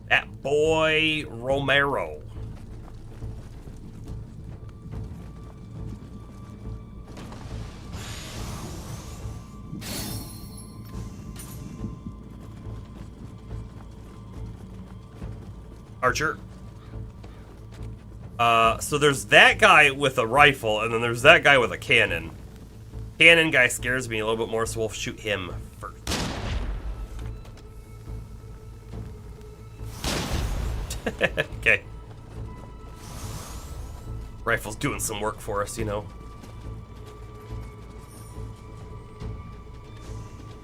That boy Romero. Archer. So there's that guy with a rifle, and then there's that guy with a cannon. Cannon guy scares me a little bit more, so we'll shoot him first. Okay. Rifle's doing some work for us, you know.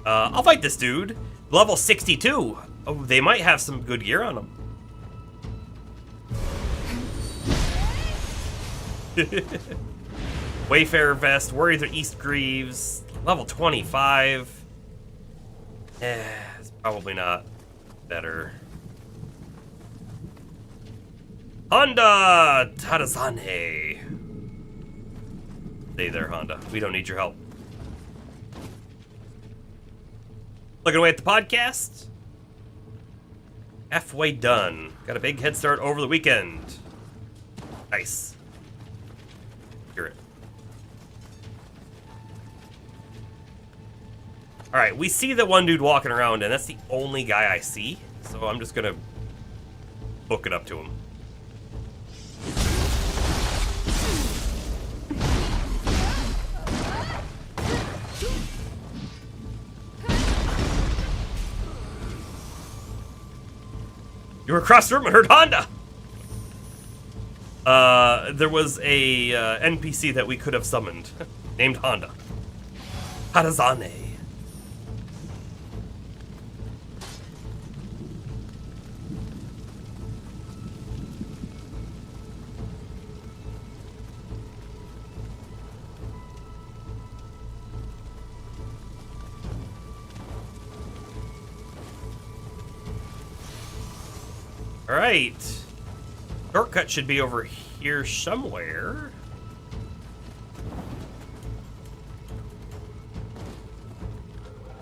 I'll fight this dude. Level 62. Oh, they might have some good gear on them. Wayfarer vest, Warrior East Greaves, level 25. It's probably not better. Honda Tarazane. Stay there, Honda. We don't need your help. Looking away at the podcast. Halfway done. Got a big head start over the weekend. Nice. Hear it. All right, we see the one dude walking around, and that's the only guy I see. So I'm just gonna book it up to him. You were across the room and heard Honda. There was a NPC that we could have summoned, named Honda. Harazane. All right. Shortcut should be over here somewhere.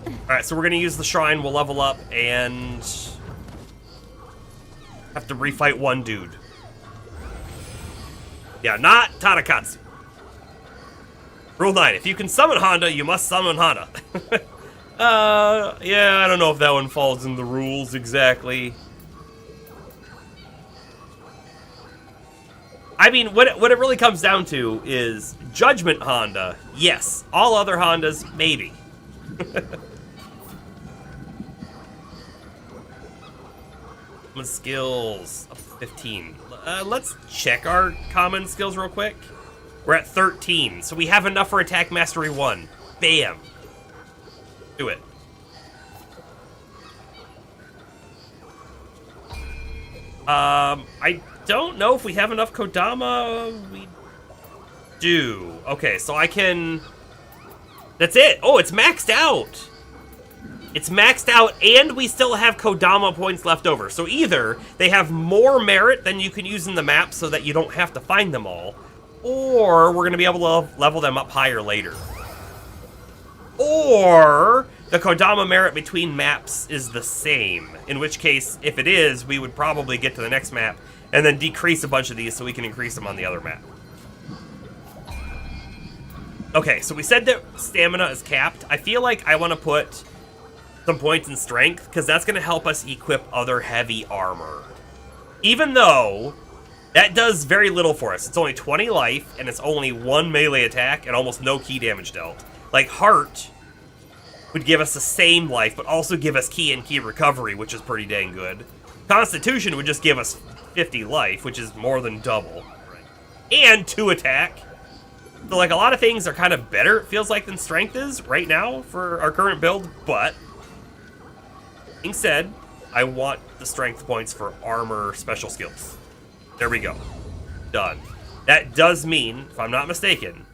Alright, so we're gonna use the shrine, we'll level up, and have to refight one dude. Yeah, not Tadakatsu. Rule 9, if you can summon Honda, you must summon Honda. Yeah, I don't know if that one falls in the rules exactly. I mean, what it really comes down to is Judgment Honda, yes. All other Hondas, maybe. Skills, up to 15. Let's check our common skills real quick. We're at 13, so we have enough for Attack Mastery 1. Bam. Do it. I don't know if we have enough Kodama. We do. Okay, so I can... That's it. Oh, it's maxed out. It's maxed out, and we still have Kodama points left over. So either they have more merit than you can use in the map so that you don't have to find them all, or we're going to be able to level them up higher later. Or the Kodama merit between maps is the same, in which case, if it is, we would probably get to the next map and then decrease a bunch of these so we can increase them on the other map. Okay, so we said that stamina is capped. I feel like I want to put some points in strength, because that's going to help us equip other heavy armor. Even though that does very little for us. It's only 20 life, and it's only 1 melee attack, and almost no key damage dealt. Like, Heart would give us the same life, but also give us key and key recovery, which is pretty dang good. Constitution would just give us 50 life, which is more than double. And 2 attack. So, like, a lot of things are kind of better, it feels like, than strength is right now for our current build, but... Being said, I want the strength points for armor special skills. There we go. Done. That does mean, if I'm not mistaken,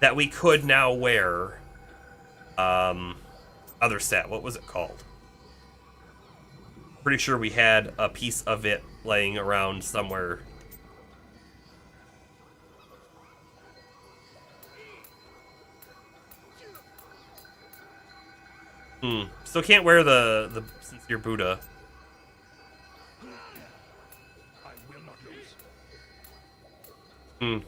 that we could now wear other set. What was it called? Pretty sure we had a piece of it laying around somewhere. Still can't wear the Sincere Buddha. Oh,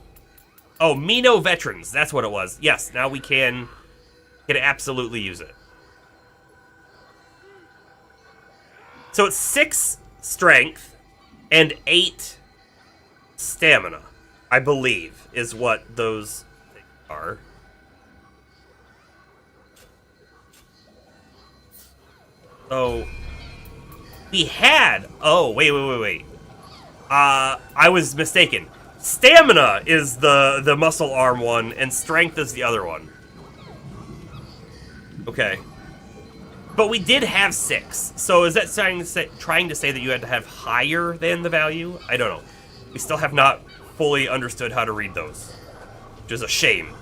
Nioh Veterans. That's what it was. Yes, now we can absolutely use it. So it's 6 strength and 8 stamina, I believe, is what those things are. So we had... Oh, wait. I was mistaken. Stamina is the muscle arm one, and strength is the other one. Okay. But we did have 6. So is that trying to say that you had to have higher than the value? I don't know. We still have not fully understood how to read those, which is a shame.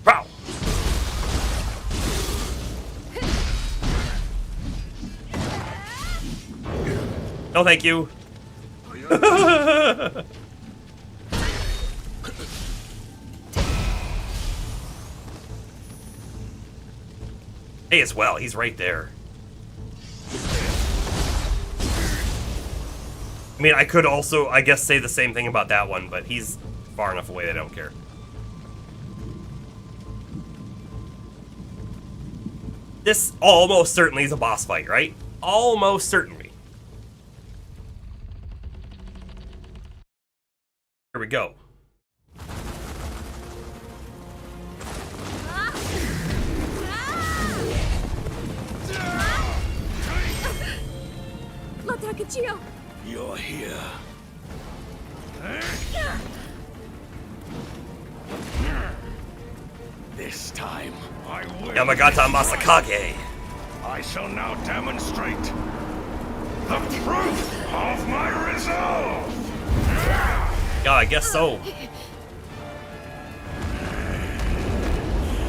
Wow. No, thank you. Hey, as well. He's right there. I mean, I could also, I guess, say the same thing about that one, but he's far enough away that I don't care. This almost certainly is a boss fight, right? Almost certainly. Here we go. Takachio! You're here. This time, I will. Yamagata Masakage. I shall now demonstrate the proof of my resolve. Yeah, I guess so.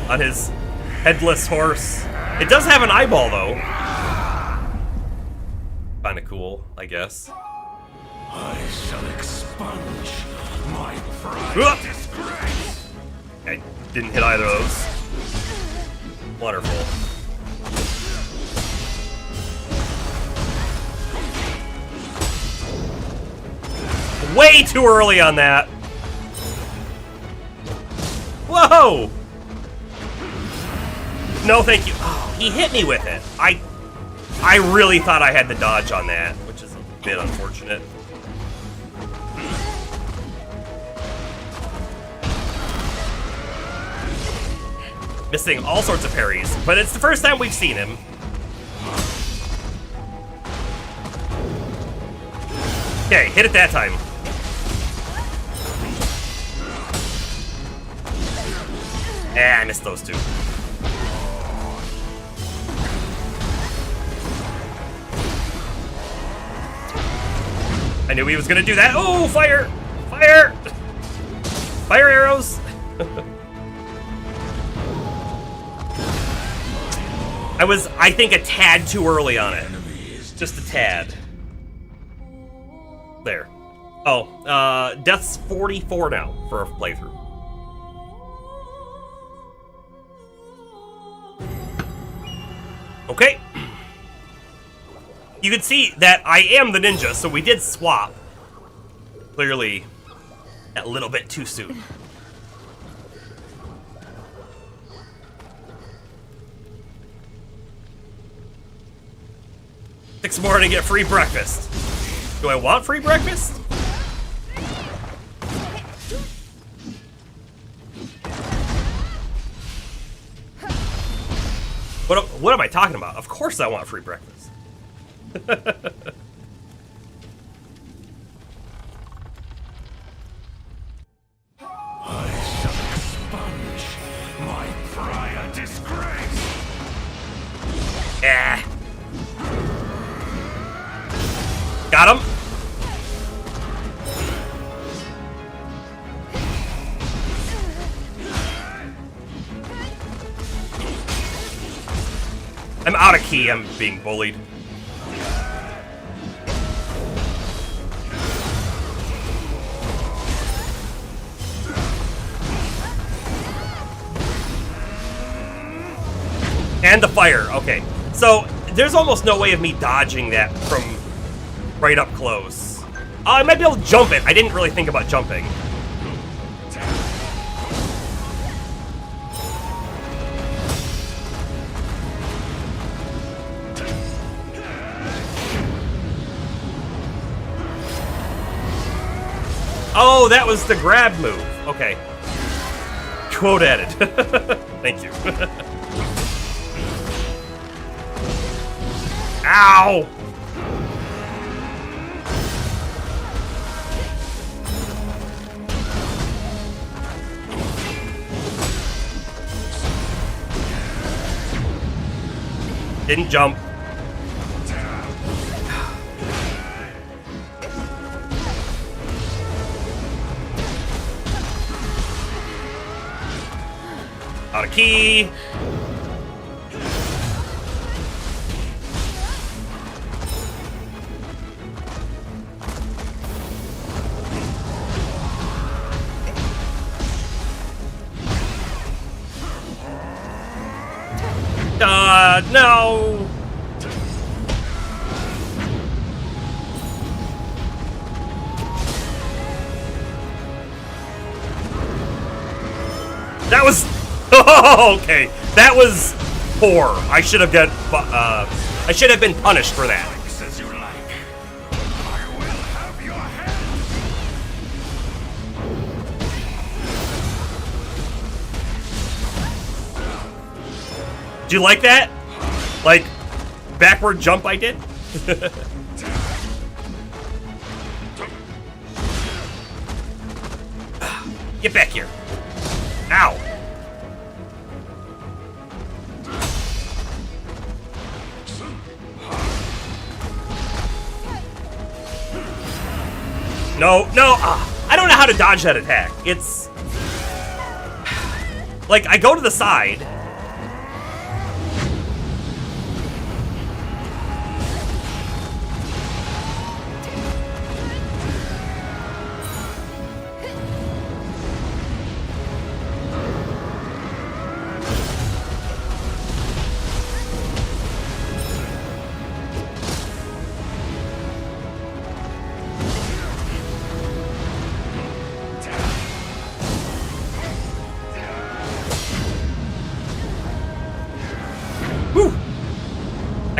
On his headless horse. It does have an eyeball, though. cool, I guess. I shall expunge my pride Uah! and disgrace. I didn't hit either of those. Wonderful. Way too early on that. Whoa! No, thank you. Oh, he hit me with it. I really thought I had the dodge on that, which is a bit unfortunate. Missing all sorts of parries, but it's the first time we've seen him. Okay, hit it that time. I missed those two. I knew he was gonna do that. Oh, fire! Fire! Fire arrows! I was, I think, a tad too early on it. Just a tad. There. Oh, death's 44 now for a playthrough. Okay. You can see that I am the ninja, so we did swap. Clearly, a little bit too soon. Six more to get free breakfast. Do I want free breakfast? What am I talking about? Of course I want free breakfast. I shall expunge my prior disgrace. Yeah. Got him. I'm out of key. I'm being bullied. And the fire. Okay. So there's almost no way of me dodging that from right up close. I might be able to jump it. I didn't really think about jumping. Oh, that was the grab move. Okay. Quote added. Thank you. Ow! Didn't jump. Out of key. No. That was okay. That was poor. I should have got. I should have been punished for that. As you like. I will have your head. Do you like that? Like backward jump I did? Get back here. Ow. No, no. I don't know how to dodge that attack. It's like I go to the side.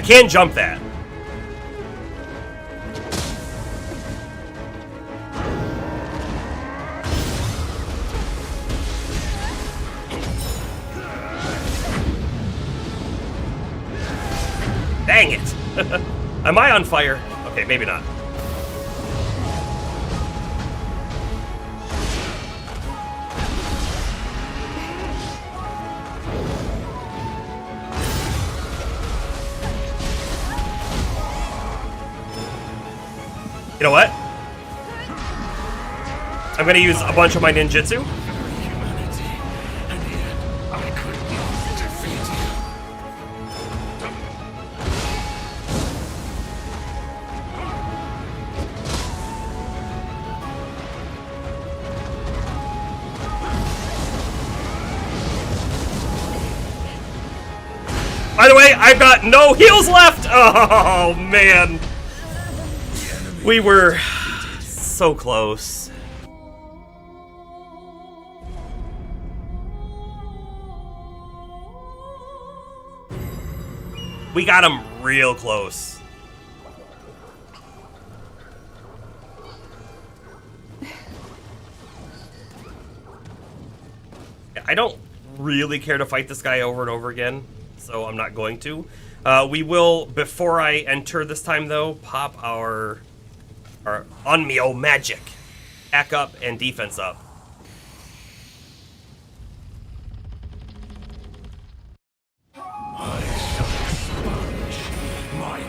can jump that. Dang it! Am I on fire? Okay, maybe not. You know what? I'm gonna use a bunch of my ninjutsu. By the way, I've got no heals left! Oh, man. We were so close. We got him real close. I don't really care to fight this guy over and over again, so I'm not going to. We will, before I enter this time though, pop our Nioh magic. Attack up and defense up. I shall expunge my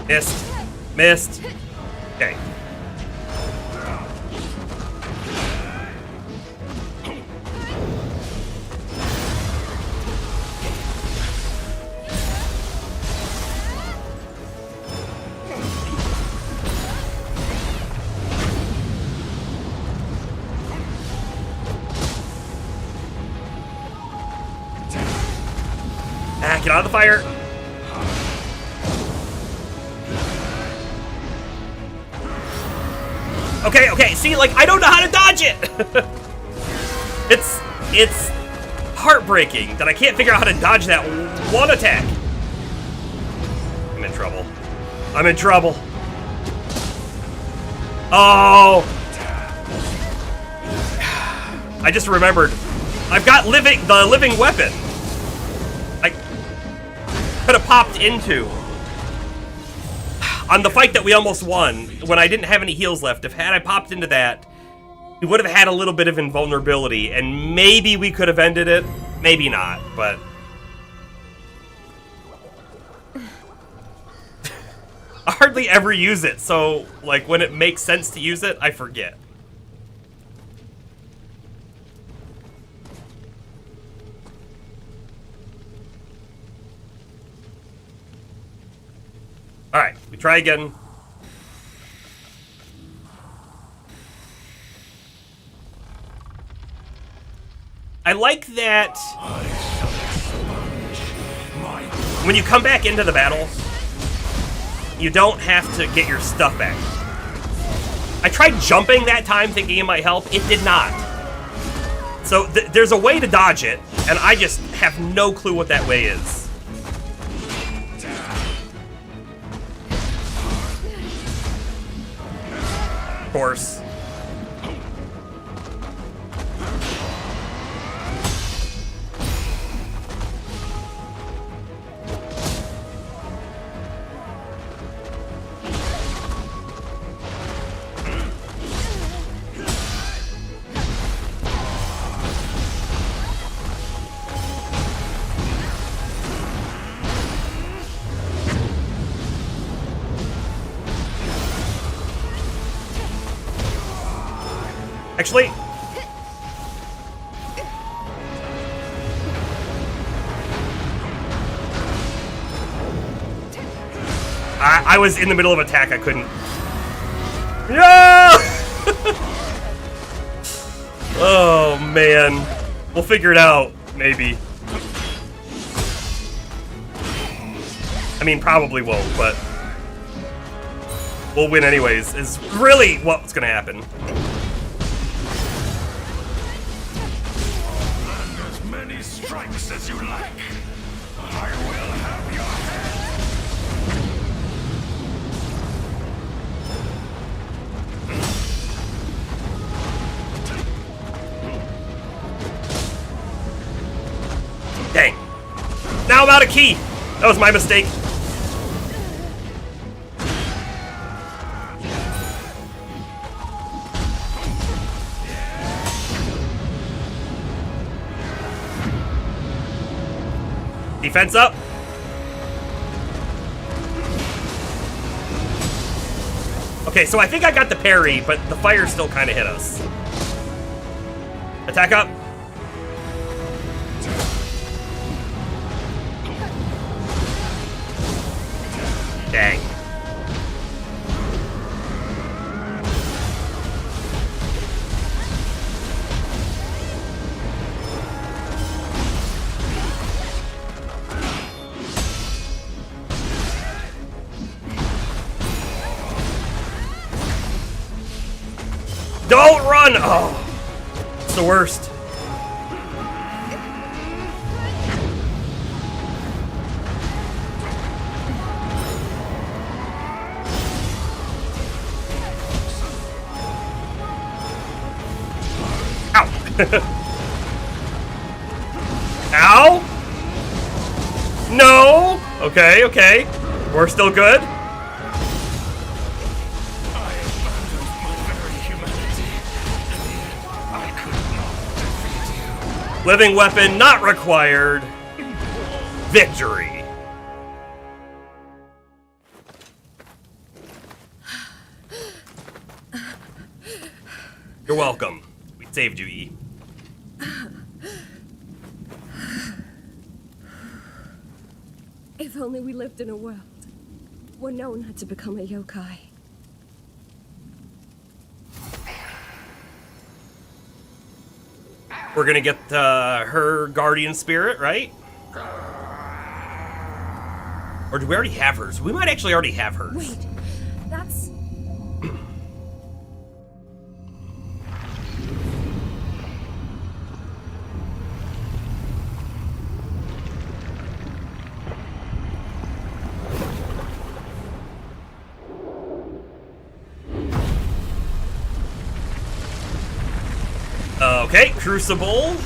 Missed. Missed. Okay. Ah, get out of the fire. Okay, see, like, I don't know how to dodge it! It's heartbreaking that I can't figure out how to dodge that one attack. I'm in trouble. I'm in trouble. Oh! I just remembered. I've got the living weapon. I could have popped into. On the fight that we almost won, when I didn't have any heals left, if I popped into that, we would have had a little bit of invulnerability, and maybe we could have ended it. Maybe not, but... I hardly ever use it, so, like, when it makes sense to use it, I forget. Alright, we try again. I like that when you come back into the battle, you don't have to get your stuff back. I tried jumping that time thinking it might help. It did not. So there's a way to dodge it, and I just have no clue what that way is. Of course. Actually, I was in the middle of attack. I couldn't. No! Oh man, we'll figure it out. Maybe. I mean, probably won't, but we'll win anyways, is really what's gonna happen. And as many strikes as you like. I will have your head. Dang. Now I'm out of key. That was my mistake. Defense up. Okay, so I think I got the parry, but the fire still kind of hit us. Attack up. Dang. Don't run! Oh, it's the worst. Ow! No! Okay, okay. We're still good. I abandoned my very humanity, and yet I could not defeat you. Living weapon not required. Victory. You're welcome. We saved you, E. If only we lived in a world where no one had to become a yokai. We're gonna get her guardian spirit, right? Or do we already have hers? We might actually already have hers. Wait, that's... Okay, Crucible.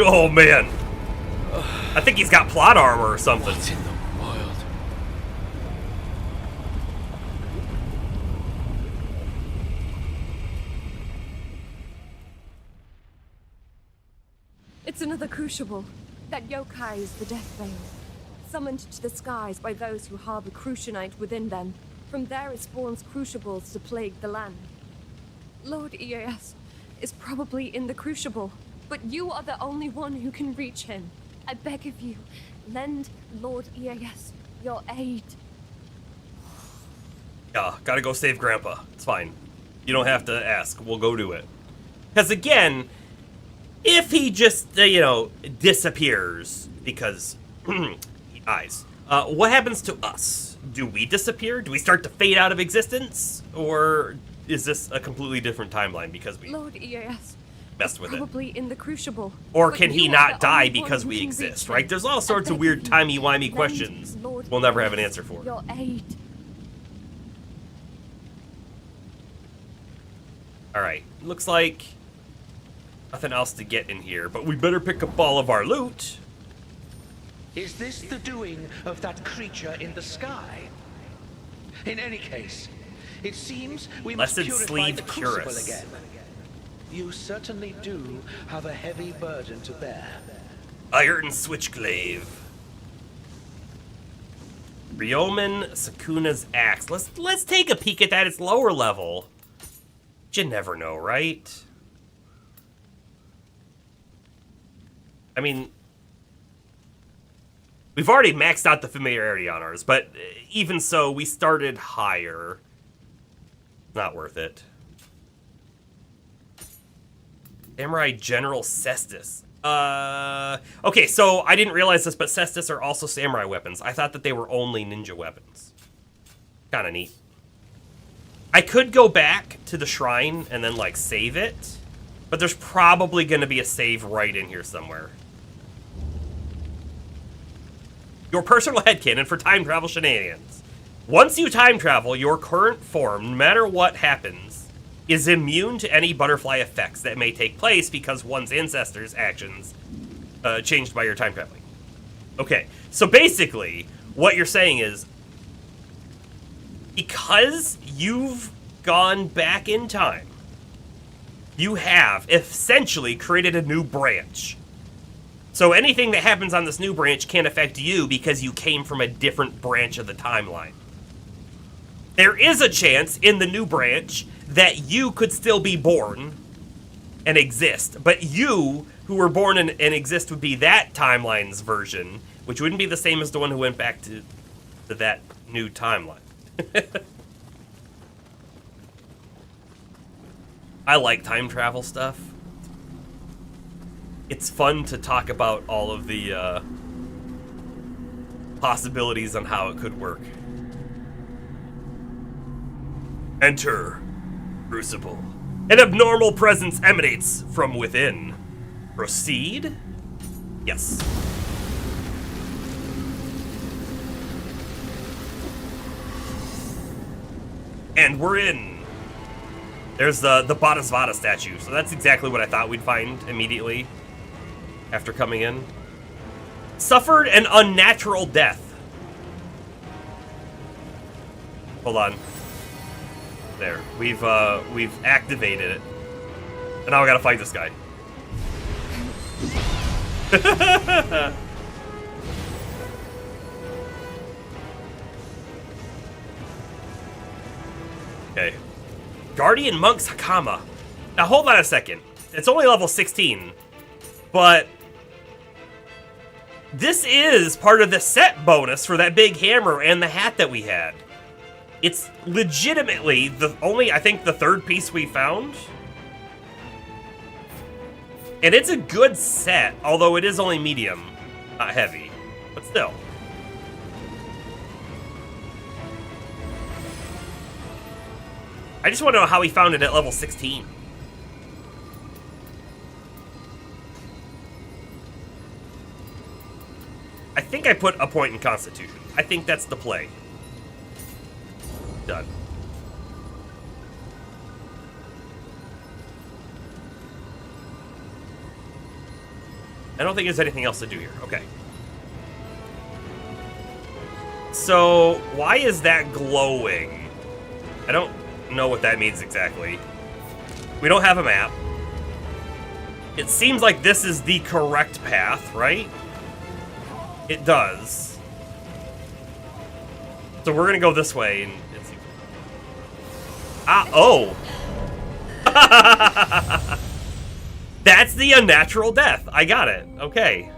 Oh man, I think he's got plot armor or something. What in the world? It's another crucible. That yokai is the Death Veil, summoned to the skies by those who harbor Crucianite within them. From there it spawns crucibles to plague the land. Lord EAS is probably in the crucible, but you are the only one who can reach him. I beg of you, lend Lord EAS your aid. Yeah, gotta go save Grandpa. It's fine. You don't have to ask. We'll go do it. Because again, if he just, you know, disappears because he dies, what happens to us? Do we disappear? Do we start to fade out of existence? Or is this a completely different timeline because we Lord EAS messed with it? probably in the crucible. Or but can he you are not the die only one because who we can exist, reach right? him. There's all I sorts of beg weird you, timey-wimey lend questions Lord we'll never have an EAS answer for. your aid. Alright, looks like nothing else to get in here, but we better pick up all of our loot. Is this the doing of that creature in the sky? In any case, it seems we must Blessed purify sleeve the crucible Curus. again. You certainly do have a heavy burden to bear. Iron Switchglaive. Ryomen Sakuna's axe. Let's take a peek at that. It's lower level. You never know, right? I mean, We've already maxed out the familiarity on ours, but even so, we started higher. Not worth it. Samurai General Cestus. Okay, so I didn't realize this, but Cestus are also samurai weapons. I thought that they were only ninja weapons. Kind of neat. I could go back to the shrine and then, like, save it, but there's probably going to be a save right in here somewhere. Your personal headcanon for time travel shenanigans. Once you time travel, your current form, no matter what happens, is immune to any butterfly effects that may take place because one's ancestors' actions changed by your time traveling. Okay, so basically, what you're saying is, because you've gone back in time, you have essentially created a new branch. So anything that happens on this new branch can't affect you because you came from a different branch of the timeline. There is a chance in the new branch that you could still be born and exist, but you who were born and exist would be that timeline's version, which wouldn't be the same as the one who went back to that new timeline. I like time travel stuff. It's fun to talk about all of the possibilities on how it could work. Enter Crucible. An abnormal presence emanates from within. Proceed? Yes. And we're in. There's the Bodhisvata statue, so that's exactly what I thought we'd find immediately after coming in. Suffered an unnatural death. Hold on. There. We've activated it. And now we gotta fight this guy. Okay. Guardian Monk's Hakama. Now hold on a second. It's only level 16. But this is part of the set bonus for that big hammer and the hat that we had. It's legitimately I think the third piece we found. And it's a good set, although it is only medium, not heavy. But still. I just want to know how he found it at level 16. I think I put a point in Constitution. I think that's the play. Done. I don't think there's anything else to do here. Okay. So, why is that glowing? I don't know what that means exactly. We don't have a map. It seems like this is the correct path, right? It does. So we're gonna go this way and see. Ah, oh! That's the unnatural death. I got it. Okay.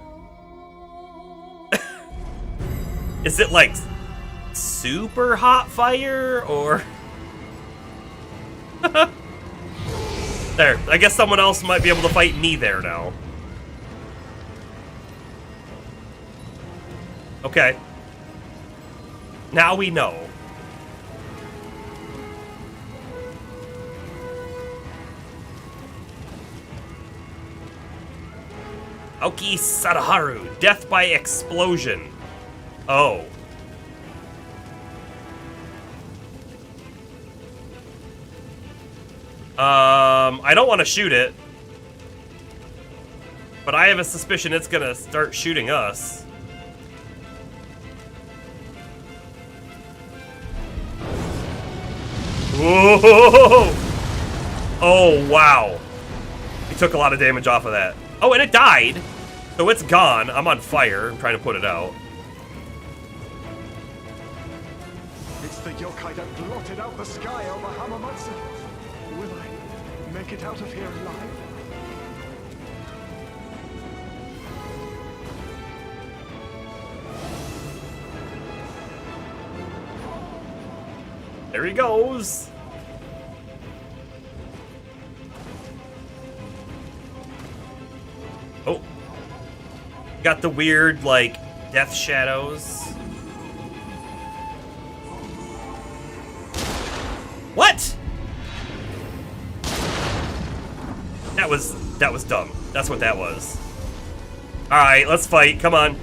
Is it like super hot fire or? There. I guess someone else might be able to fight me there now. Okay. Now we know. Aoki Sadaharu, death by explosion. Oh. I don't want to shoot it. But I have a suspicion it's gonna start shooting us. Whoa! Oh, wow. He took a lot of damage off of that. Oh, and it died. So it's gone. I'm on fire. I'm trying to put it out. It's the yokai that blotted out the sky over Hamamatsu. Will I make it out of here alive? There he goes. Oh. Got the weird, like, death shadows. What? That was dumb. That's what that was. Alright, let's fight. Come on.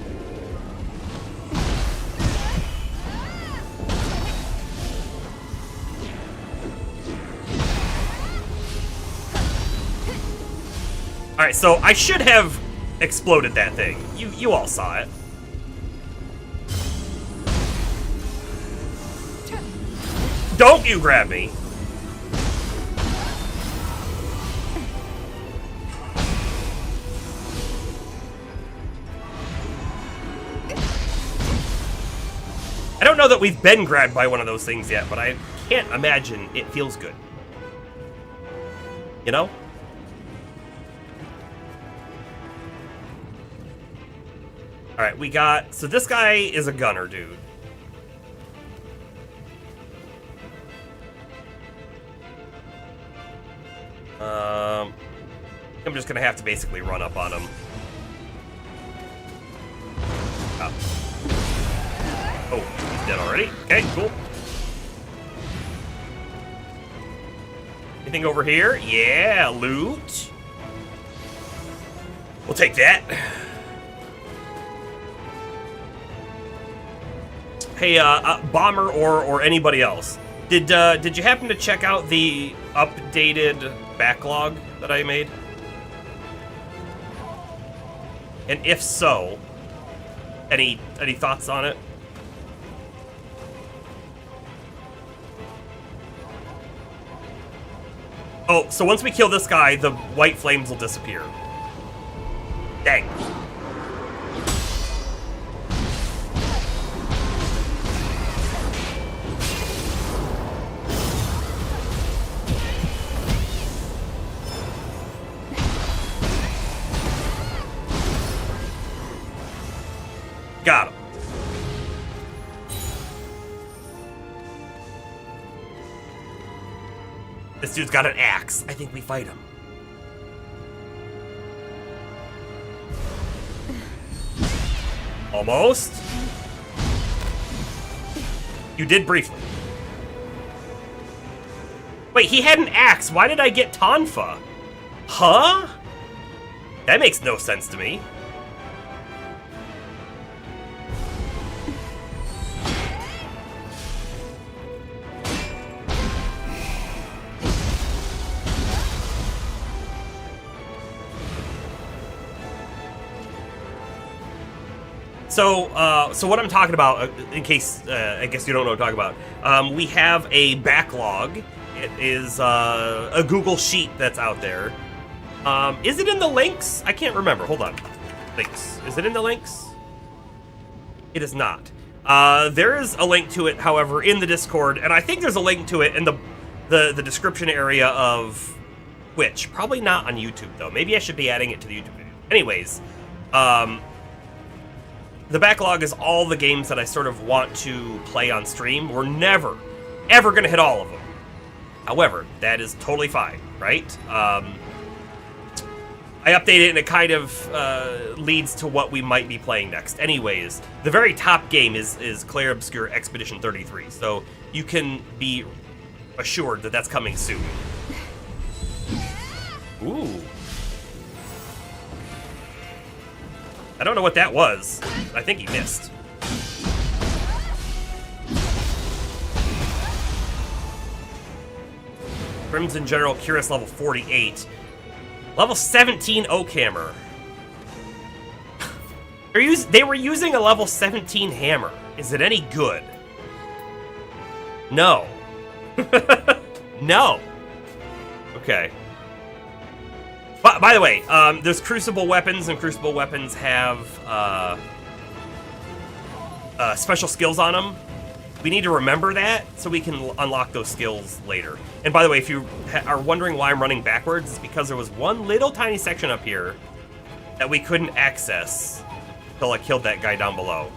Alright, so I should have exploded that thing. You all saw it. Don't you grab me. I don't know that we've been grabbed by one of those things yet, but I can't imagine it feels good. You know? Alright, we got... So this guy is a gunner, dude. I'm just gonna have to basically run up on him. Oh, he's dead already? Okay, cool. Anything over here? Yeah, loot. We'll take that. Hey, Bomber or anybody else, did you happen to check out the updated backlog that I made? And if so, any thoughts on it? Oh, so once we kill this guy, the white flames will disappear. Dang. Got him. This dude's got an axe. I think we fight him. Almost. You did briefly. Wait, he had an axe. Why did I get Tonfa? Huh? That makes no sense to me. So what I'm talking about, in case I guess you don't know what I'm talking about, we have a backlog. It is a Google Sheet that's out there. Is it in the links? I can't remember. Hold on. Links. Is it in the links? It is not. There is a link to it, however, in the Discord, and I think there's a link to it in the description area of Twitch. Probably not on YouTube, though. Maybe I should be adding it to the YouTube video. Anyways, the backlog is all the games that I sort of want to play on stream. We're never, ever going to hit all of them. However, that is totally fine, right? I update it and it kind of leads to what we might be playing next. Anyways, the very top game is Clair Obscur Expedition 33, so you can be assured that that's coming soon. Ooh. I don't know what that was. I think he missed. Crimson General Curious level 48. Level 17 Oak Hammer. They were using a level 17 hammer. Is it any good? No. No. Okay. By the way, there's Crucible weapons, and Crucible weapons have special skills on them. We need to remember that so we can unlock those skills later. And by the way, if you are wondering why I'm running backwards, it's because there was one little tiny section up here that we couldn't access until I killed that guy down below.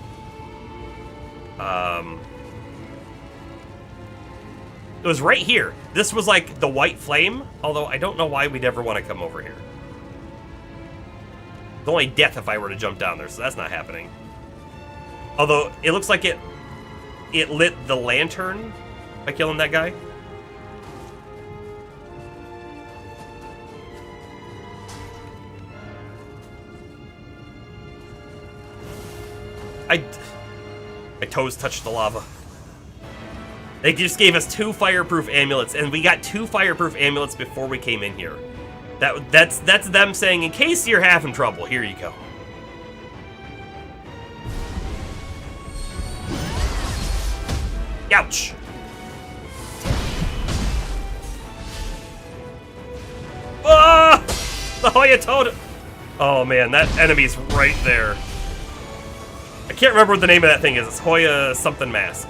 It was right here. This was like the white flame, although I don't know why we'd ever want to come over here. It's only death if I were to jump down there, so that's not happening. Although, it looks like it lit the lantern by killing that guy. My toes touched the lava. They just gave us 2 fireproof amulets, and we got 2 fireproof amulets before we came in here. That's them saying, in case you're having trouble, here you go. Ouch! Ah! The Hoya Totem! Oh man, that enemy's right there. I can't remember what the name of that thing is. It's Hoya something mask.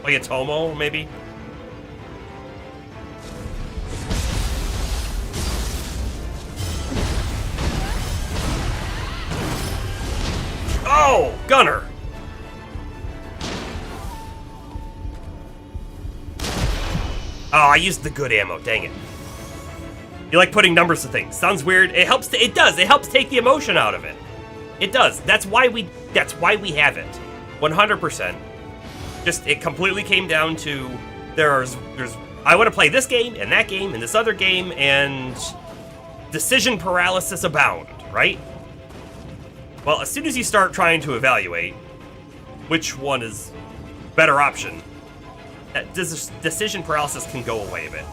Hoya Tomo, maybe? Oh! Gunner! Oh, I used the good ammo, dang it. You like putting numbers to things. Sounds weird. It helps it does. It helps take the emotion out of it. It does. That's why we have it. 100%. Just it completely came down to there's I want to play this game and that game and this other game, and decision paralysis abound, right? Well, as soon as you start trying to evaluate which one is better option, that decision paralysis can go away a bit.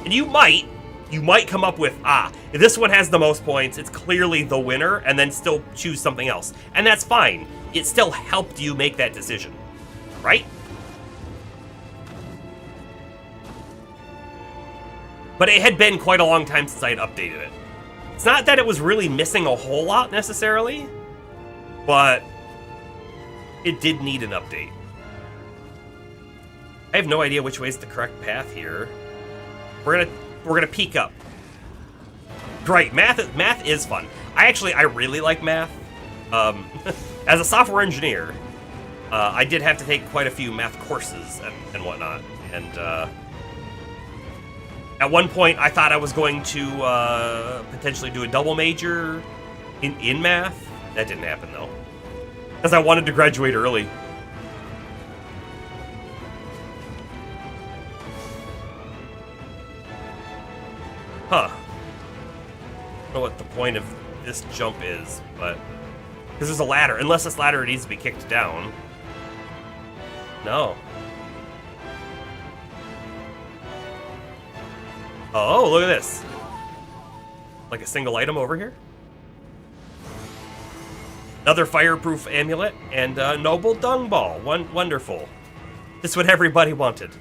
And you might come up with, if this one has the most points, it's clearly the winner, and then still choose something else. And that's fine. It still helped you make that decision, right? But it had been quite a long time since I had updated it. It's not that it was really missing a whole lot, necessarily, but it did need an update. I have no idea which way is the correct path here. We're gonna peek up. Great, math is fun. I really like math. As a software engineer, I did have to take quite a few math courses and whatnot. And at one point, I thought I was going to potentially do a double major in math. That didn't happen though, because I wanted to graduate early. Huh. I don't know what the point of this jump is, but... Because there's a ladder. Unless this ladder needs to be kicked down. No. Oh, look at this. Like a single item over here. Another fireproof amulet and a noble dung ball. Wonderful. This is what everybody wanted.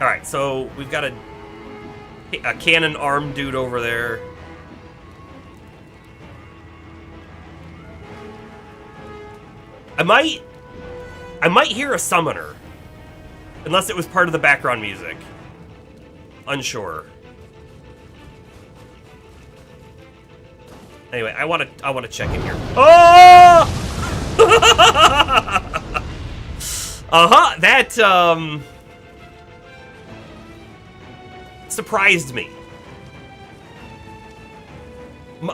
Alright, so we've got a cannon arm dude over there. I might hear a summoner. Unless it was part of the background music. Unsure. Anyway, I wanna check in here. Oh! Uh-huh, that surprised me.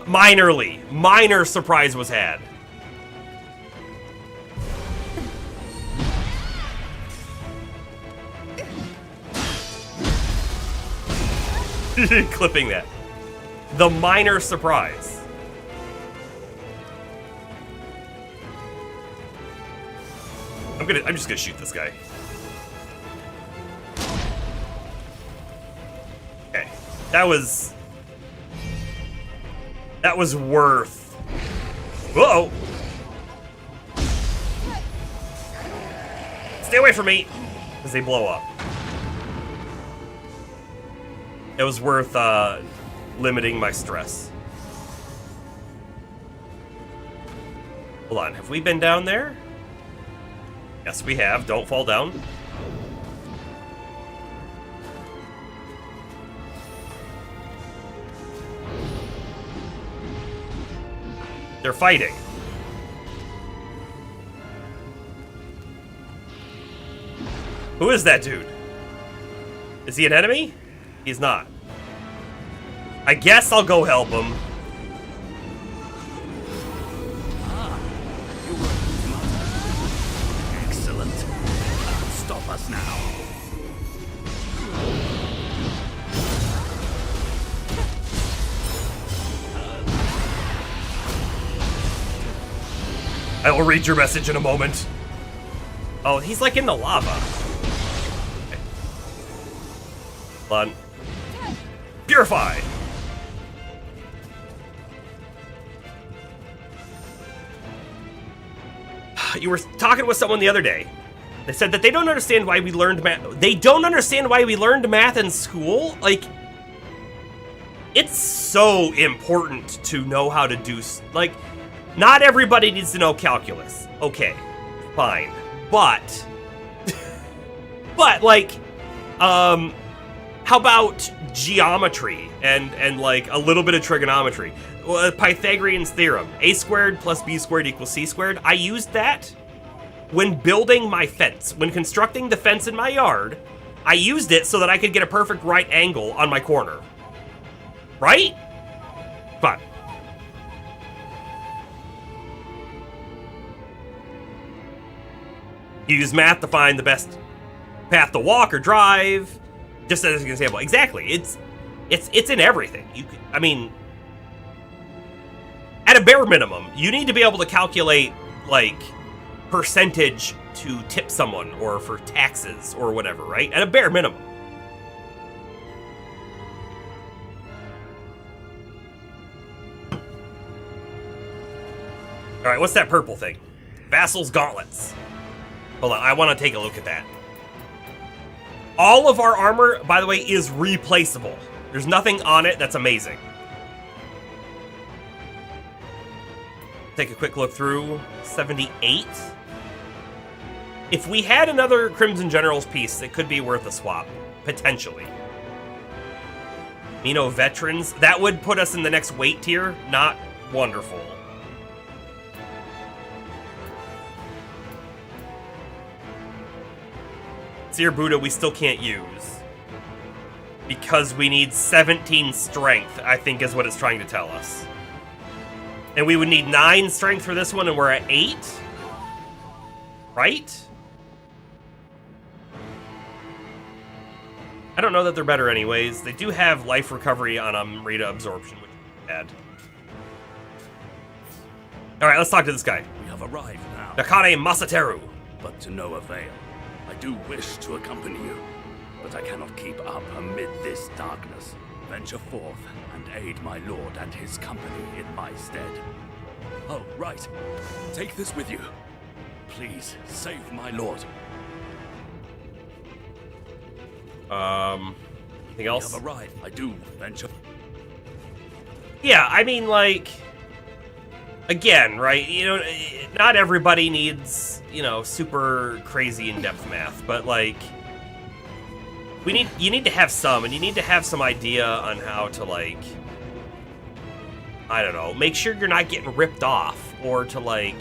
Minor surprise was had. Clipping that. The minor surprise. I'm just gonna shoot this guy. Okay. That was worth. Whoa! Stay away from me! Because they blow up. It was worth limiting my stress. Hold on, have we been down there? Yes, we have. Don't fall down. they're fighting. Who is that dude? Is he an enemy? He's not. I guess I'll go help him. You were smart. Excellent. Stop us now. I will read your message in a moment. Oh, he's like in the lava. Okay. Hold on. Purify! You were talking with someone the other day. They said that they don't understand why we learned math. They don't understand why we learned math in school? Like, it's so important to know how to do... Like, not everybody needs to know calculus. Okay, fine. But... but, like... how about geometry and like, a little bit of trigonometry? Pythagorean's theorem, a squared plus b squared equals c squared. I used that when building my fence. When constructing the fence in my yard, I used it so that I could get a perfect right angle on my corner. Right? Fine. You use math to find the best path to walk or drive. Just as an example. Exactly. It's in everything. I mean, at a bare minimum, you need to be able to calculate, like, percentage to tip someone or for taxes or whatever, right? At a bare minimum. Alright, what's that purple thing? Vassal's Gauntlets. Hold on, I want to take a look at that. All of our armor, by the way, is replaceable. There's nothing on it that's amazing. Take a quick look through. 78. If we had another Crimson General's piece, it could be worth a swap. Potentially. Nioh Veterans. That would put us in the next weight tier. Not wonderful. Seer Buddha we still can't use. Because we need 17 strength, I think is what it's trying to tell us. And we would need 9 strength for this one, and we're at 8? Right? I don't know that they're better anyways. They do have life recovery on Rita Absorption, which is bad. Alright, let's talk to this guy. We have arrived now, Nakane Masateru. but to no avail. I do wish to accompany you, but I cannot keep up amid this darkness. Venture forth and aid my lord and his company in my stead. Oh, right. Take this with you. Please, save my lord. Anything else? We have arrived. I do venture. Yeah, I mean, like, again, right? You know, not everybody needs, you know, super crazy in-depth math, but like, you need to have some, and you need to have some idea on how to, like, I don't know, make sure you're not getting ripped off, or to, like,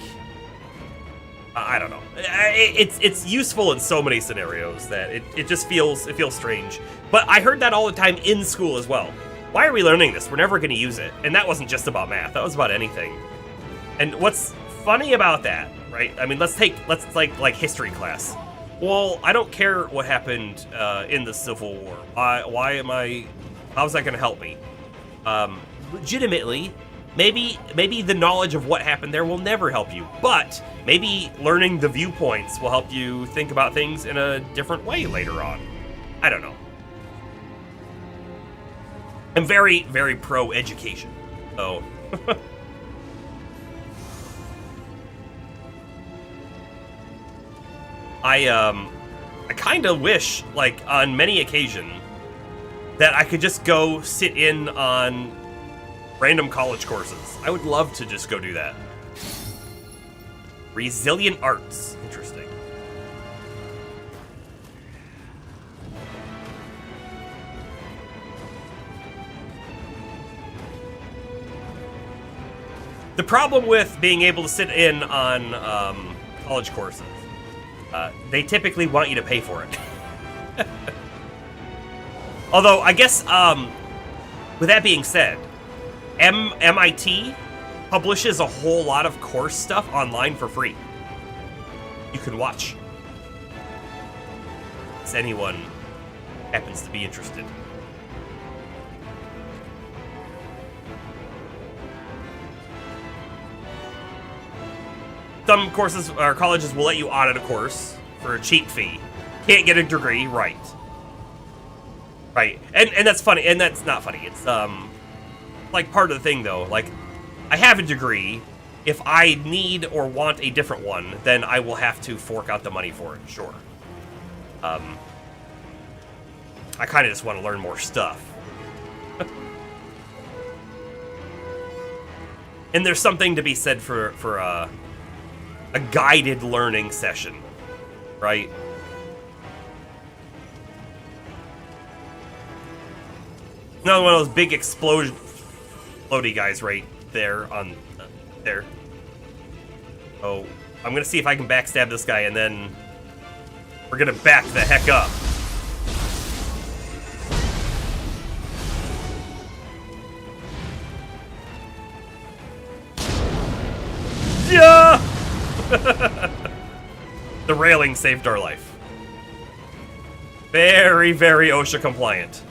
I don't know. It's useful in so many scenarios that it just feels strange. But I heard that all the time in school as well. Why are we learning this? We're never going to use it. And that wasn't just about math. That was about anything. And what's funny about that, right? I mean, let's take like history class. Well, I don't care what happened in the Civil War. How's that going to help me? Legitimately, maybe the knowledge of what happened there will never help you, but maybe learning the viewpoints will help you think about things in a different way later on. I don't know. I'm very, very pro-education, so... I kind of wish, like, on many occasions, that I could just go sit in on random college courses. I would love to just go do that. Resilient arts. Interesting. The problem with being able to sit in on college courses, they typically want you to pay for it. Although, I guess, with that being said, MIT publishes a whole lot of course stuff online for free. You can watch. If anyone happens to be interested. Some courses or colleges will let you audit a course for a cheap fee. Can't get a degree, right? Right, and that's funny, and that's not funny. It's like part of the thing though. Like, I have a degree. If I need or want a different one, then I will have to fork out the money for it. Sure. I kind of just want to learn more stuff. And there's something to be said for a guided learning session, right? Another one of those big explodey guys right there on there. Oh, I'm gonna see if I can backstab this guy, and then we're gonna back the heck up. Yeah! The railing saved our life. Very, very OSHA compliant.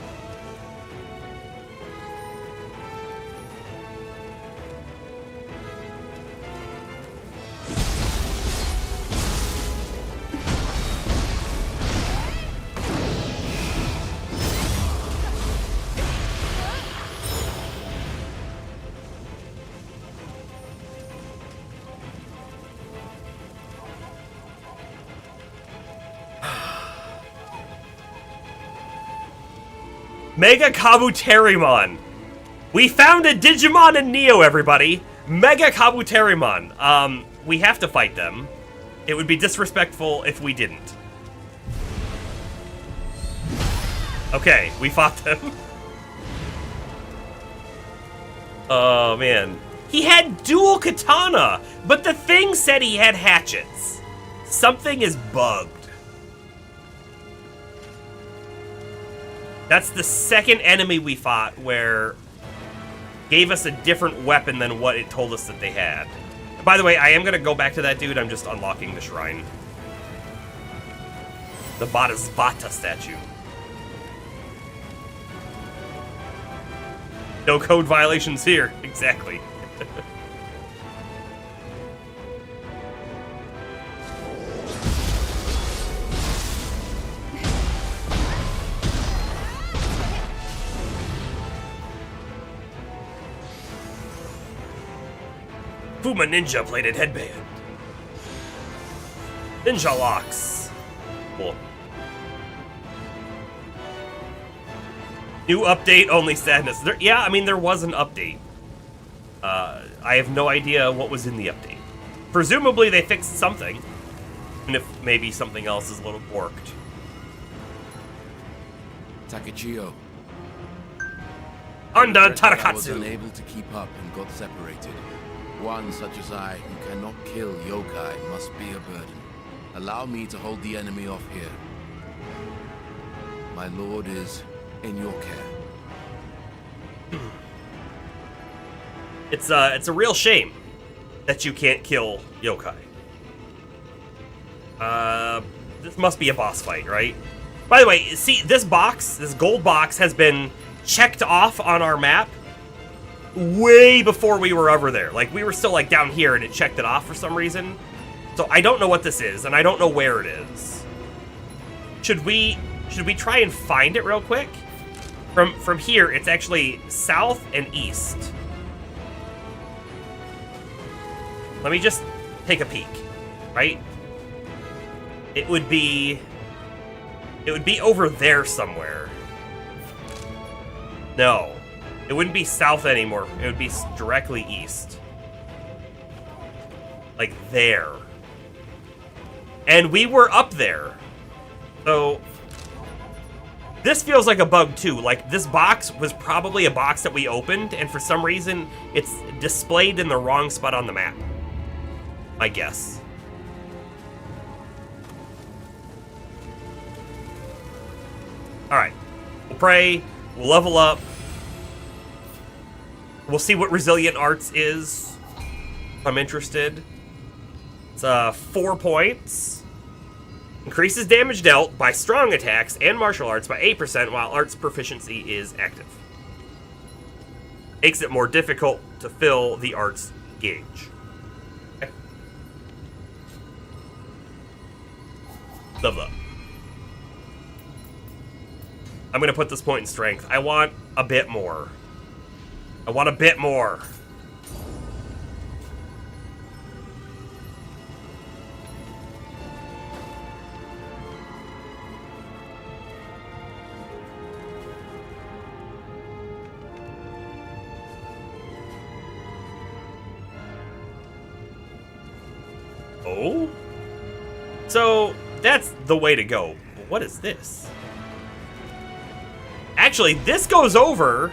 Mega Kabuterimon. We found a Digimon in Nioh, everybody. Mega Kabuterimon. We have to fight them. It would be disrespectful if we didn't. Okay, we fought them. Oh, man. He had dual katana, but the thing said he had hatchets. Something is bugged. That's the second enemy we fought where gave us a different weapon than what it told us that they had. By the way, I am going to go back to that dude. I'm just unlocking the shrine. The Bodhisattva statue. No code violations here. Exactly. Fuma Ninja plated headband. Ninja locks. Cool. New update, only sadness. Yeah, I mean, there was an update. I have no idea what was in the update. Presumably they fixed something. And if maybe something else is a little borked. Takechiyo. Unda I was Tarakatsu. unable to keep up and got separated. One such as I, who cannot kill yokai, must be a burden. Allow me to hold the enemy off here. My lord is in your care. It's a real shame that you can't kill yokai. This must be a boss fight, right? By the way, see, this box, this gold box, has been checked off on our map way before we were over there. Like, we were still, like, down here, and it checked it off for some reason. So I don't know what this is, and I don't know where it is. Should we try and find it real quick? From here, it's actually south and east. Let me just take a peek, right? It would be over there somewhere. No. It wouldn't be south anymore. It would be directly east. Like there. And we were up there. So This feels like a bug too. Like, this box was probably a box that we opened, and for some reason, it's displayed in the wrong spot on the map. I guess. Alright. We'll pray. We'll level up. We'll see what Resilient Arts is. If I'm interested. It's 4 points. Increases damage dealt by strong attacks and martial arts by 8% while arts proficiency is active. Makes it more difficult to fill the arts gauge. Okay. Level up. I'm going to put this point in strength. I want a bit more. I want a bit more. Oh? So, that's the way to go. But what is this? Actually, this goes over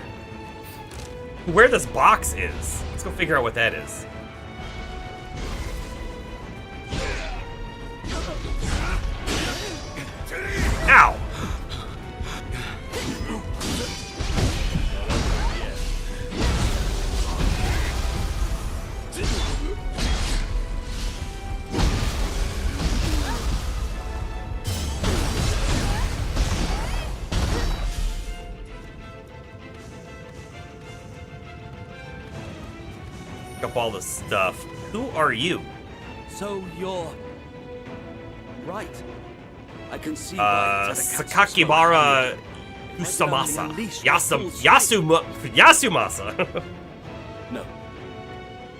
where this box is. Let's go figure out what that is. Ow! Up all this stuff. Who are you? So you're right. I can see why Sakakibara Usamasa. Yasumasa. No.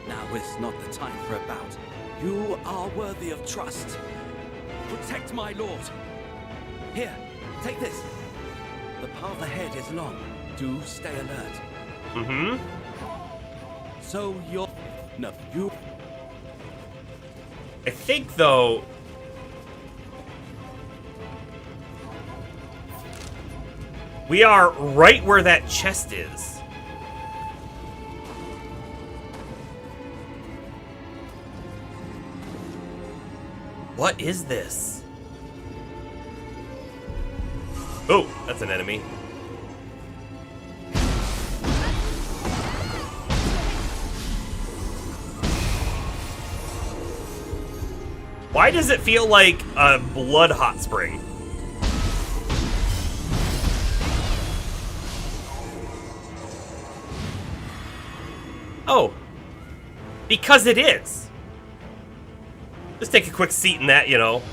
Now is not the time for a bout. You are worthy of trust. Protect my lord. Here, take this. The path ahead is long. Do stay alert. Mm-hmm. So you're... No, you... I think, though... we are right where that chest is. What is this? Oh, that's an enemy. Why does it feel like a blood hot spring? Oh. Because it is. Just take a quick seat in that, you know.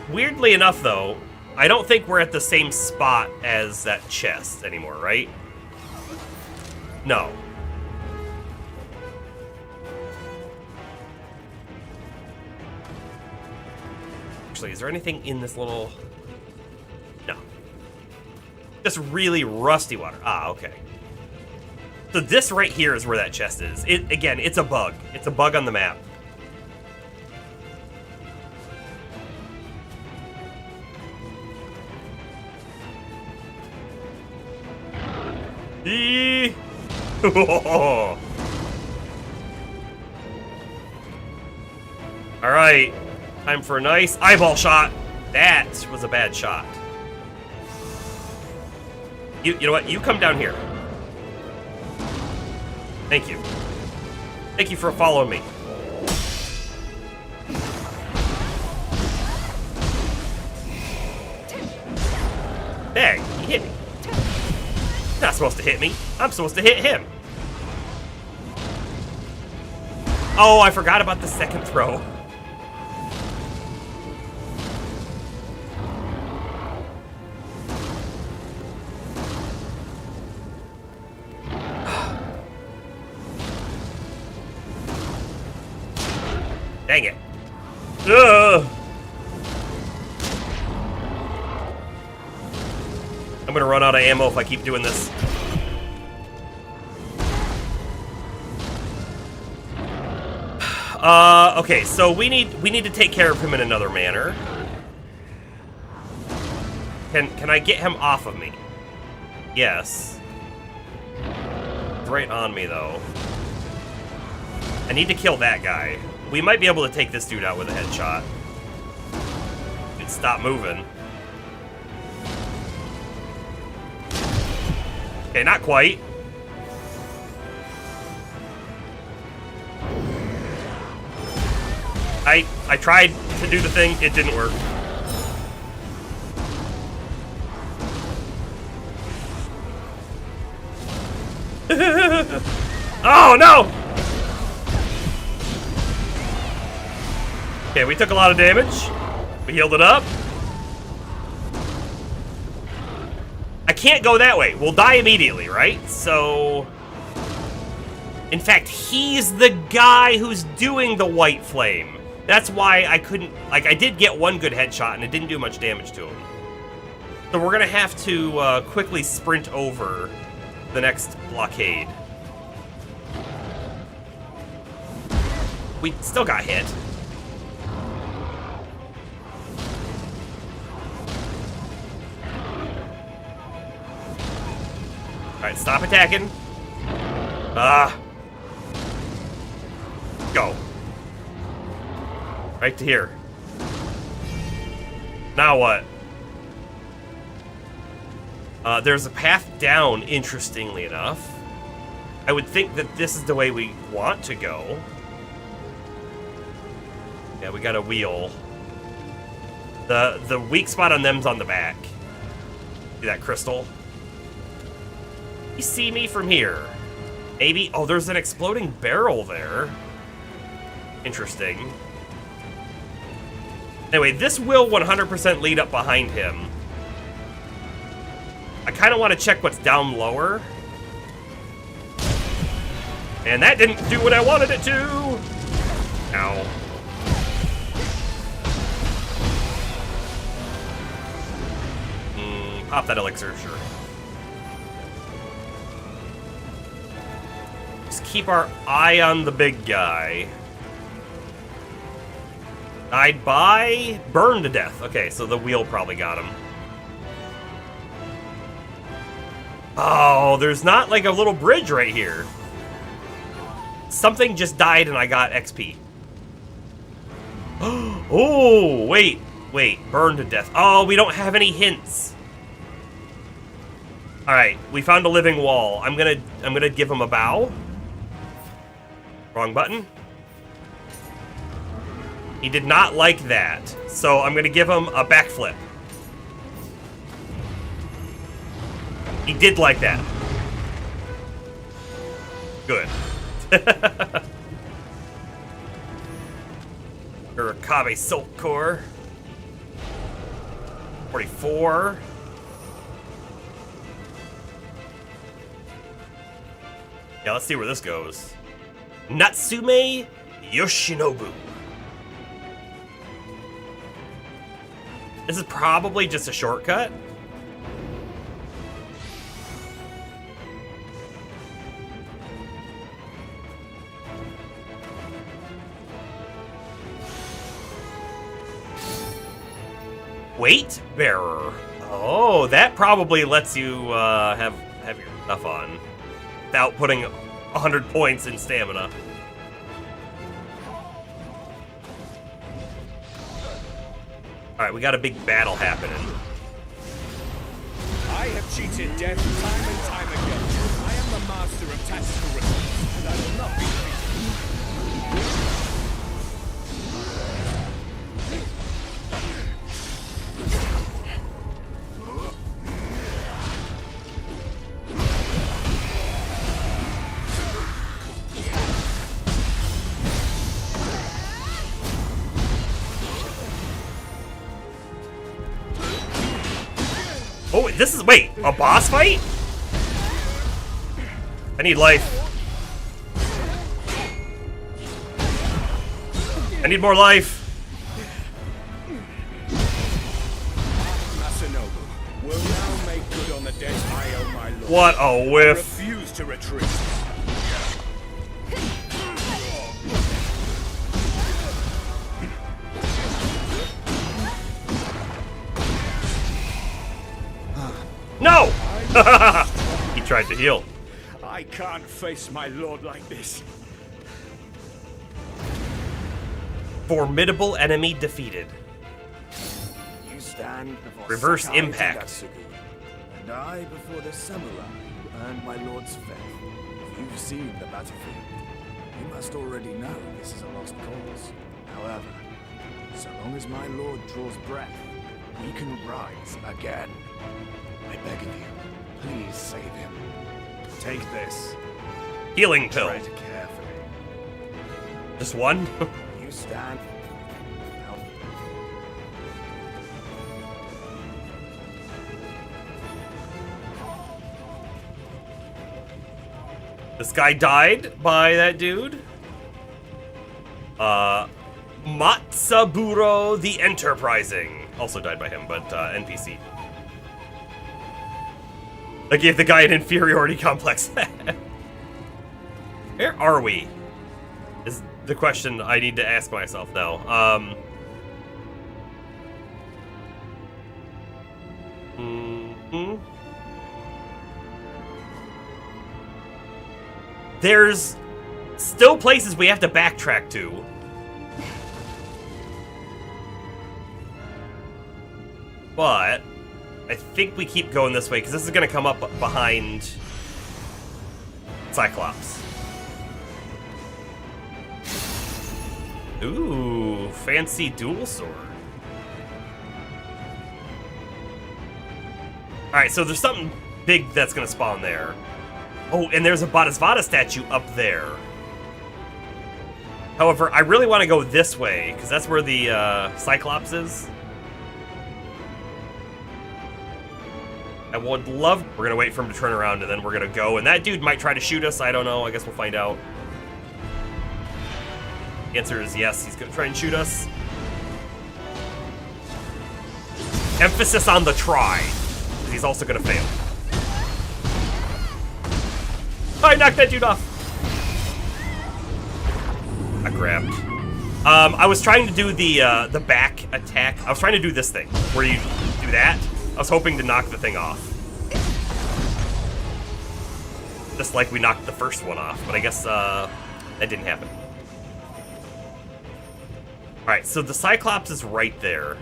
Weirdly enough, though, I don't think we're at the same spot as that chest anymore, right? No. Actually, is there anything in this little... No. Just really rusty water. Ah, okay. So this right here is where that chest is. Again, it's a bug. It's a bug on the map. Eee! Alright. Time for a nice eyeball shot. That was a bad shot. You know what? You come down here. Thank you. Thank you for following me. Dang, he hit me. He's not supposed to hit me. I'm supposed to hit him. Oh, I forgot about the second throw. Dang it. Ugh. I'm gonna run out of ammo if I keep doing this. Okay, so we need to take care of him in another manner. Can I get him off of me? Yes. He's right on me, though. I need to kill that guy. We might be able to take this dude out with a headshot. Dude, stop moving. Okay, not quite. I tried to do the thing, it didn't work. Oh no! Okay, we took a lot of damage. We healed it up. I can't go that way. We'll die immediately, right? So... In fact, he's the guy who's doing the white flame. That's why I couldn't... Like, I did get one good headshot, and it didn't do much damage to him. So we're gonna have to quickly sprint over the next blockade. We still got hit. Alright, stop attacking. Go. Right to here. Now what? There's a path down, interestingly enough. I would think that this is the way we want to go. Yeah, we got a wheel. The weak spot on them's on the back. See that crystal? You see me from here. Maybe. Oh, there's an exploding barrel there. Interesting. Anyway, this will 100% lead up behind him. I kind of want to check what's down lower. And that didn't do what I wanted it to. Ow. Pop that elixir, sure. Just keep our eye on the big guy. Died by... Burned to death. Okay, so the wheel probably got him. Oh, there's not like a little bridge right here. Something just died and I got XP. Oh, wait. Burned to death. Oh, we don't have any hints. Alright, we found a living wall. I'm gonna give him a bow. Wrong button. He did not like that, so I'm gonna give him a backflip. He did like that. Good. Urakabe Silk Core. 44. Yeah, let's see where this goes. Natsume Yoshinobu. This is probably just a shortcut. Weight bearer. Oh, that probably lets you have your stuff on without putting 100 points in stamina. Alright, we got a big battle happening. I have cheated death time and time again. I am the master of tactical reflex, and I will not be Oh, this is, wait, a boss fight? I need life. I need more life. Masanobu will now make good on the debt I owe my lord. What a whiff. Refuse to retreat. No! He tried to heal. I can't face my lord like this. Formidable enemy defeated. You stand before Reverse Sakai impact. Tadatsugu, and I before the samurai who earned my lord's faith. If you've seen the battlefield, you must already know this is a lost cause. However, so long as my lord draws breath, we can rise again. I beg of you, please save him. Take this. Healing pill. Try to care for him. Just one? You stand. Now, This guy died by that dude. Matsaburo the Enterprising also died by him, but NPC. I gave the guy an inferiority complex. Where are we? Is the question I need to ask myself now. There's still places we have to backtrack to. But I think we keep going this way because this is going to come up behind Cyclops. Ooh, fancy dual sword. Alright, so there's something big that's going to spawn there. Oh, and there's a Bodhisattva statue up there. However, I really want to go this way, because that's where the Cyclops is. I would love... We're going to wait for him to turn around, and then we're going to go. And that dude might try to shoot us. I don't know. I guess we'll find out. The answer is yes. He's going to try and shoot us. Emphasis on the try. Because he's also going to fail. Oh, I knocked that dude off. I grabbed. I was trying to do the back attack. I was trying to do this thing, where you do that. I was hoping to knock the thing off. Just like we knocked the first one off, but I guess that didn't happen. Alright, so the Cyclops is right there.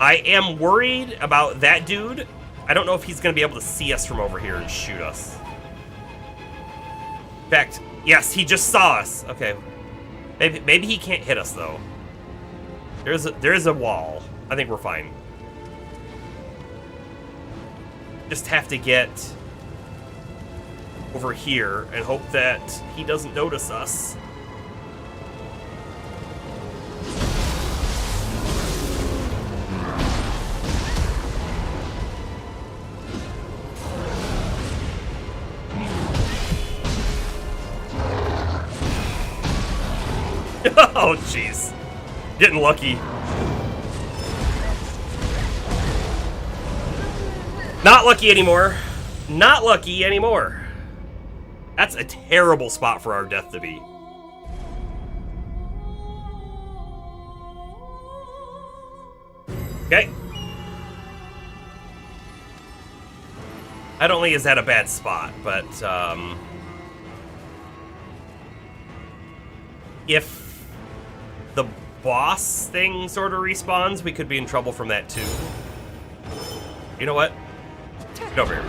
I am worried about that dude. I don't know if he's going to be able to see us from over here and shoot us. In fact, yes, he just saw us. Okay. Maybe he can't hit us, though. There is a wall. I think we're fine. Just have to get over here and hope that he doesn't notice us. Oh, jeez. Getting lucky. Not lucky anymore. Not lucky anymore. That's a terrible spot for our death to be. Okay. Not only is that a bad spot, but if the boss thing sort of respawns, we could be in trouble from that too. You know what? Get over here.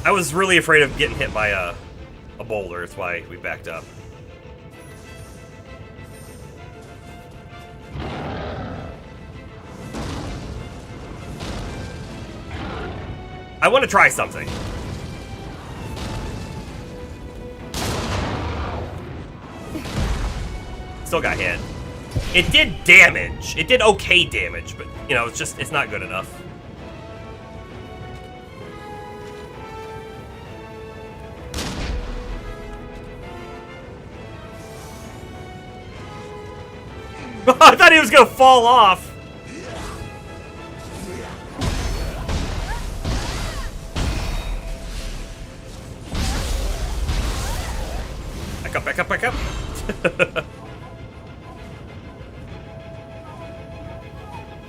I was really afraid of getting hit by a boulder. That's why we backed up. I want to try something. Still got hit. It did damage. It did okay damage, but, you know, it's not good enough. I thought he was gonna fall off. up, back up, back up.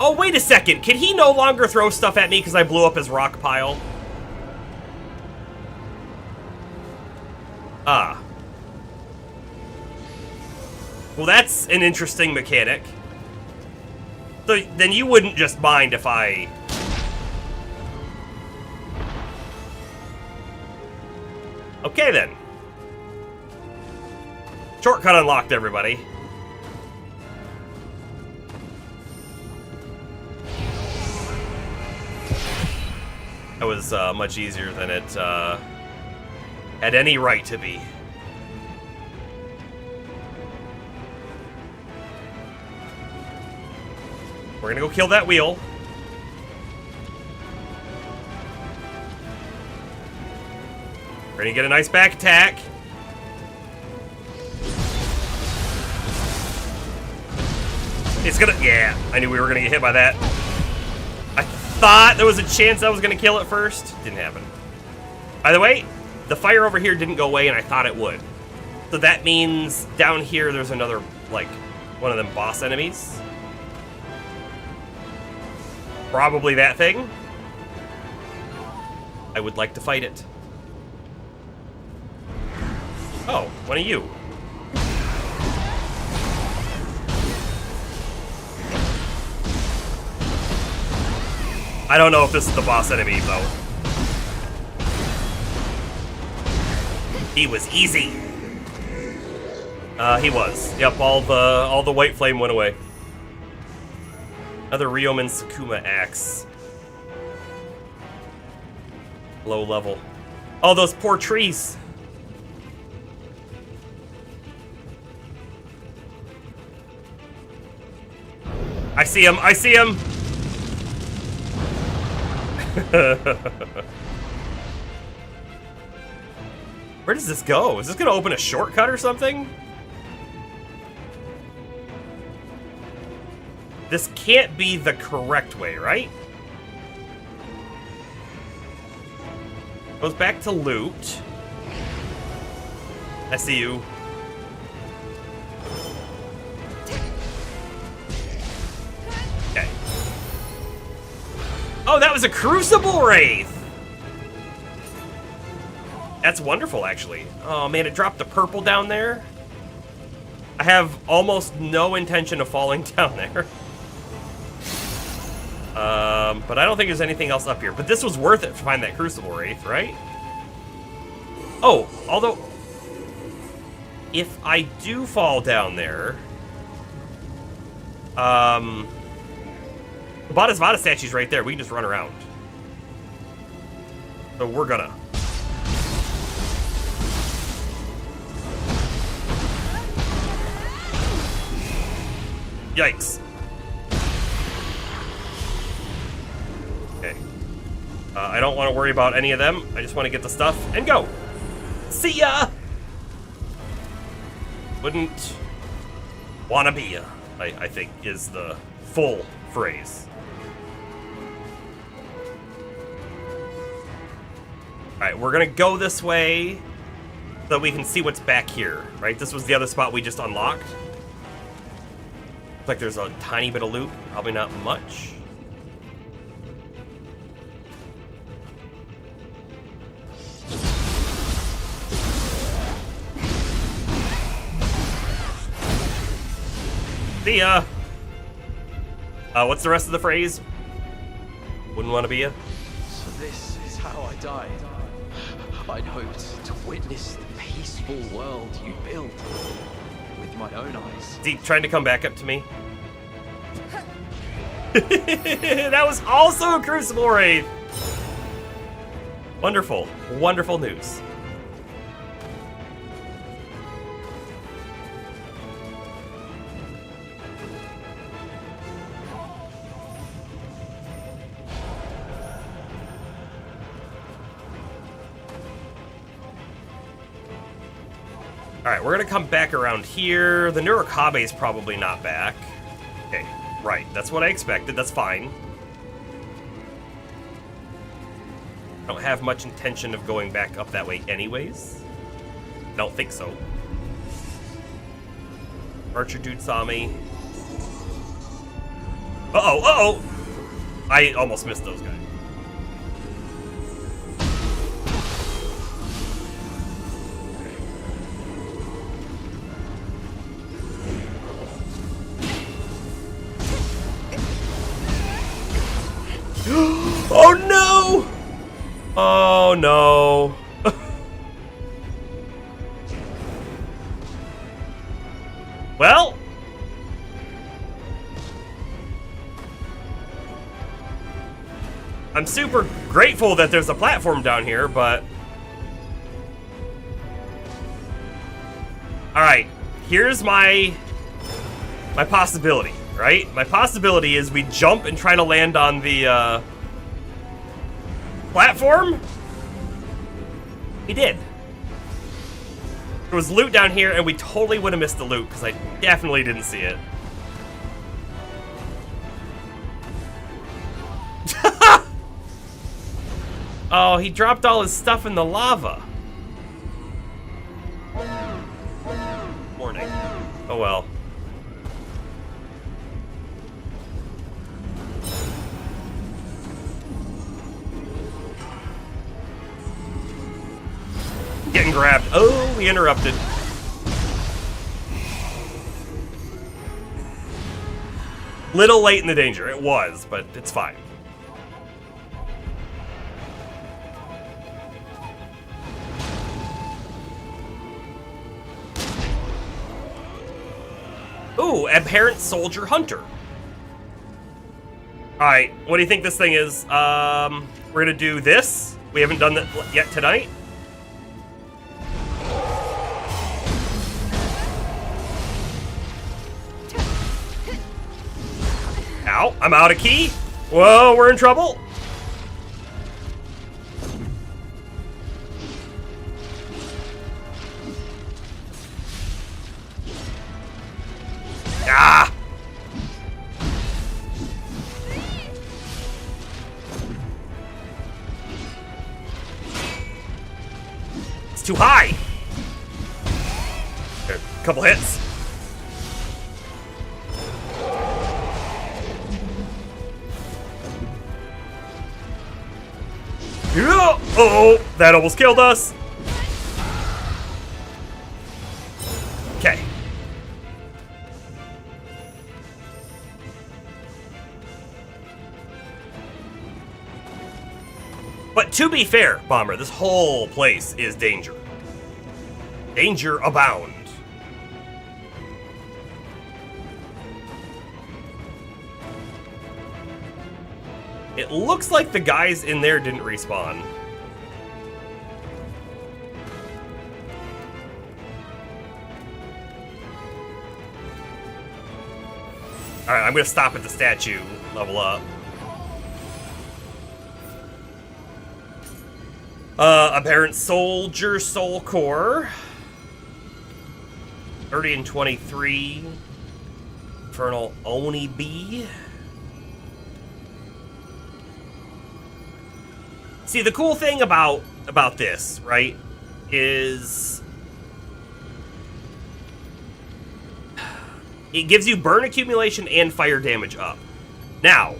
Oh, wait a second. Can he no longer throw stuff at me because I blew up his rock pile? Ah. Well, that's an interesting mechanic. So then you wouldn't just mind if I... Okay, then. Shortcut unlocked, everybody. That was much easier than it had any right to be. We're gonna go kill that wheel. We're gonna get a nice back attack. It's gonna... Yeah, I knew we were gonna get hit by that. I thought there was a chance I was gonna kill it first. Didn't happen. By the way, the fire over here didn't go away, and I thought it would. So that means down here there's another, like, one of them boss enemies. Probably that thing. I would like to fight it. Oh, one of you. I don't know if this is the boss enemy, though. He was easy. He was. Yep, all the white flame went away. Another Ryomen Sakuma axe. Low level. Oh, those poor trees. I see him. I see him. Where does this go? Is this gonna open a shortcut or something? This can't be the correct way, right? Goes back to loot. I see you. Okay. Oh, that was a Crucible Wraith! That's wonderful, actually. Oh, man, it dropped the purple down there. I have almost no intention of falling down there. But I don't think there's anything else up here. But this was worth it to find that Crucible Wraith, right? Oh, although... if I do fall down there... the Bodhisattva statue's right there. We can just run around. So we're gonna... Yikes. Okay. I don't want to worry about any of them. I just want to get the stuff and go. See ya! Wouldn't wanna be ya, I think, is the full phrase. Alright, we're gonna go this way so that we can see what's back here, right? This was the other spot we just unlocked. Looks like there's a tiny bit of loot, probably not much. See ya! What's the rest of the phrase? Wouldn't want to be ya? So this is how I died. I'd hoped to witness the peaceful world you built with my own eyes. Is he trying to come back up to me? That was also a Crucible Wraith! Wonderful. Wonderful news. Alright, we're gonna come back around here. The Nurikabe is probably not back. Okay, right. That's what I expected. That's fine. Don't have much intention of going back up that way anyways. Don't think so. Archer dude saw me. Uh-oh, uh-oh! I almost missed those guys. Oh no! Oh no. Well, I'm super grateful that there's a platform down here, but all right, here's my possibility, right? My possibility is we jump and try to land on the platform. We did. There was loot down here, and we totally would have missed the loot, because I definitely didn't see it. Oh, he dropped all his stuff in the lava. Morning. Oh well. Getting grabbed. Oh, we interrupted. Little late in the danger. It was, but it's fine. Ooh, Abhorrent Soldier Hunter. Alright, what do you think this thing is? We're gonna do this. We haven't done that yet tonight. Ow, I'm out of key. Whoa, we're in trouble. Ah! It's too high. Okay, couple hits. Oh, that almost killed us. Okay. But to be fair, Bomber, this whole place is danger. Danger abound. It looks like the guys in there didn't respawn. Alright, I'm gonna stop at the statue, level up. Abhorrent Soldier Soul Core. 30 and 23. Infernal Oni Bee. See, the cool thing about this, right, is it gives you burn accumulation and fire damage up. Now,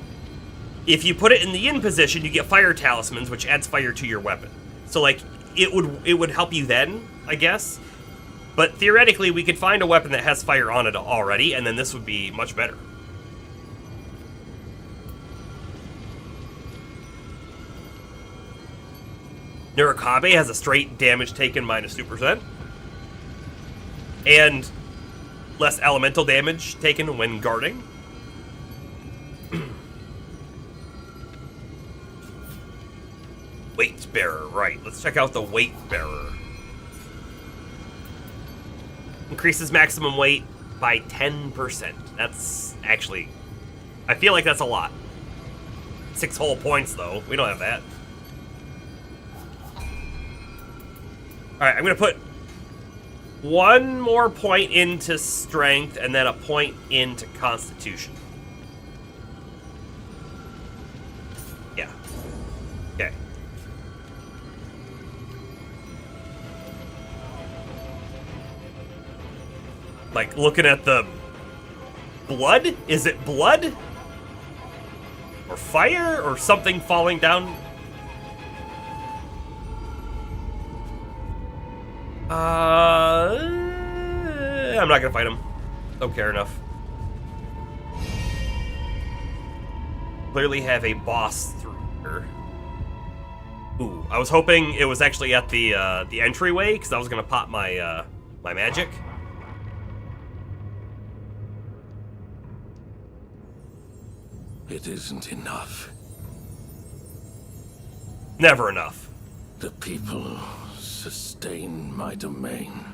if you put it in the in position, you get fire talismans, which adds fire to your weapon. So, like, it would help you then, I guess. But theoretically, we could find a weapon that has fire on it already, and then this would be much better. Nurikabe has a straight damage taken minus 2%. And less elemental damage taken when guarding. Weight bearer, right. Let's check out the weight bearer. Increases maximum weight by 10%. That's actually... I feel like that's a lot. 6 whole points, though. We don't have that. Alright, I'm going to put 1 more point into strength and then a point into constitution. Yeah. Okay. Like, looking at the blood? Is it blood? Or fire? Or something falling down? I'm not gonna fight him. Don't care enough. Clearly have a boss through here. Ooh, I was hoping it was actually at the entryway, because I was gonna pop my my magic. It isn't enough. Never enough. The people sustain my domain.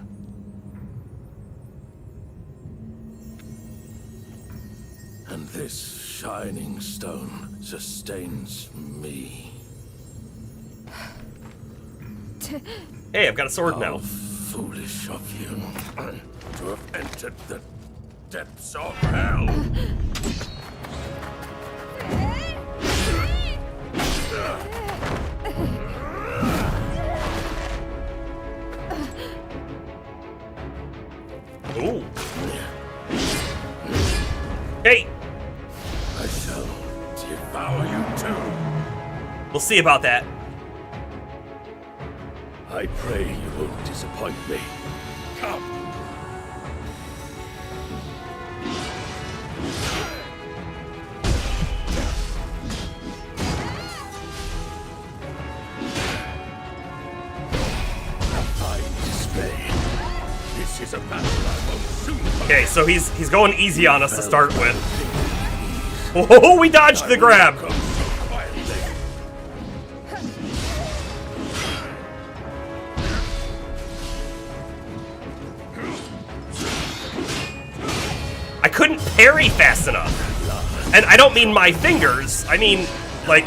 And this shining stone sustains me. Hey, I've got a sword now. How foolish of you to have entered the depths of hell. Ooh. Hey! I shall devour you too. We'll see about that. I pray you won't disappoint me. Come. This is a battle I will soon. Okay, so he's going easy on us to start with. Oh, we dodged the grab. I couldn't parry fast enough. And I don't mean my fingers. I mean, like,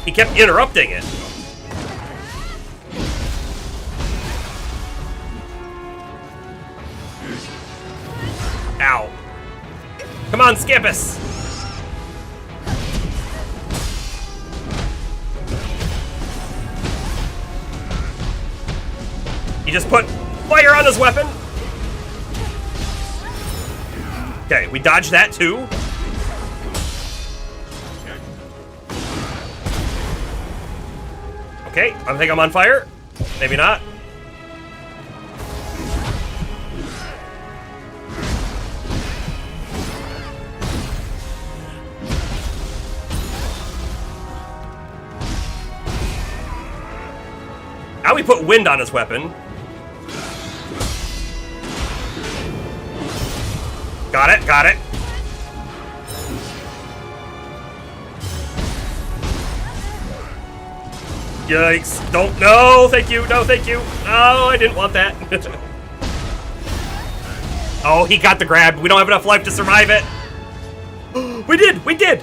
he kept interrupting it. Ow. Come on, Scampus! He just put fire on his weapon. Okay, we dodged that too. Okay, I think I'm on fire. Maybe not. Now we put wind on his weapon. Got it, got it. Yikes. Don't, no, thank you, no, thank you. Oh, I didn't want that. Oh, he got the grab. We don't have enough life to survive it. We did, we did.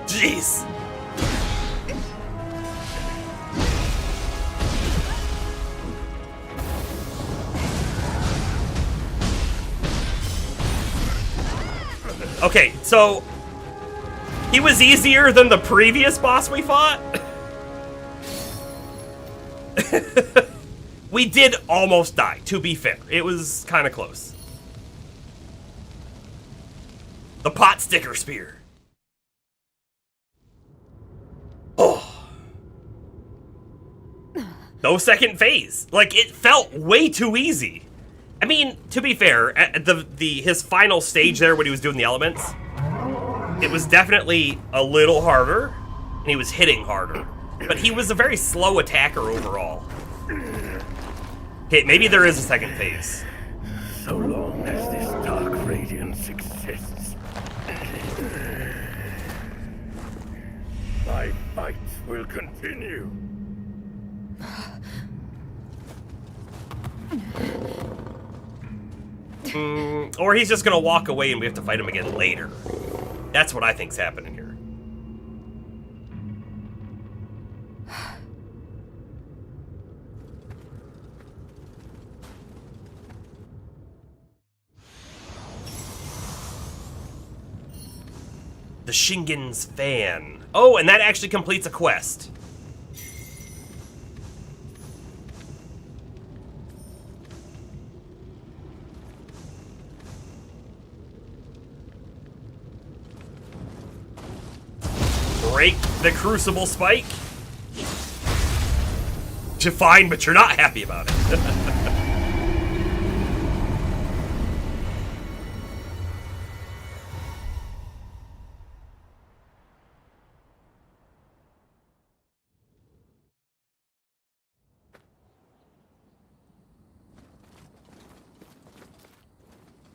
Jeez. Okay, so he was easier than the previous boss we fought. We did almost die, to be fair. It was kind of close. The pot sticker spear. Oh. No second phase. Like, it felt way too easy. I mean, to be fair, at his final stage there when he was doing the elements, it was definitely a little harder, and he was hitting harder. But he was a very slow attacker overall. Okay, maybe there is a second phase. So long as this dark radiance exists, my fight will continue. Or he's just gonna walk away and we have to fight him again later. That's what I think's happening here. The Shingen's fan. Oh, and that actually completes a quest. break the crucible spike? Fine, but you're not happy about it.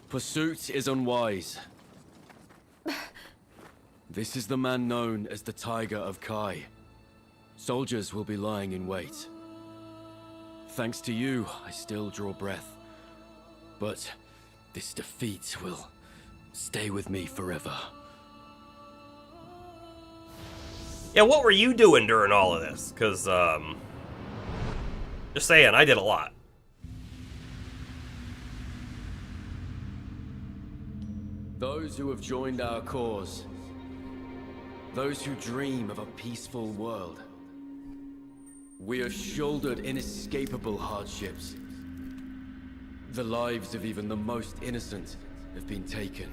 Pursuit is unwise. This is the man known as the Tiger of Kai. Soldiers will be lying in wait. Thanks to you, I still draw breath. But this defeat will stay with me forever. Yeah, what were you doing during all of this? Because, just saying, I did a lot. Those who have joined our cause, those who dream of a peaceful world, we have shouldered inescapable hardships. The lives of even the most innocent have been taken.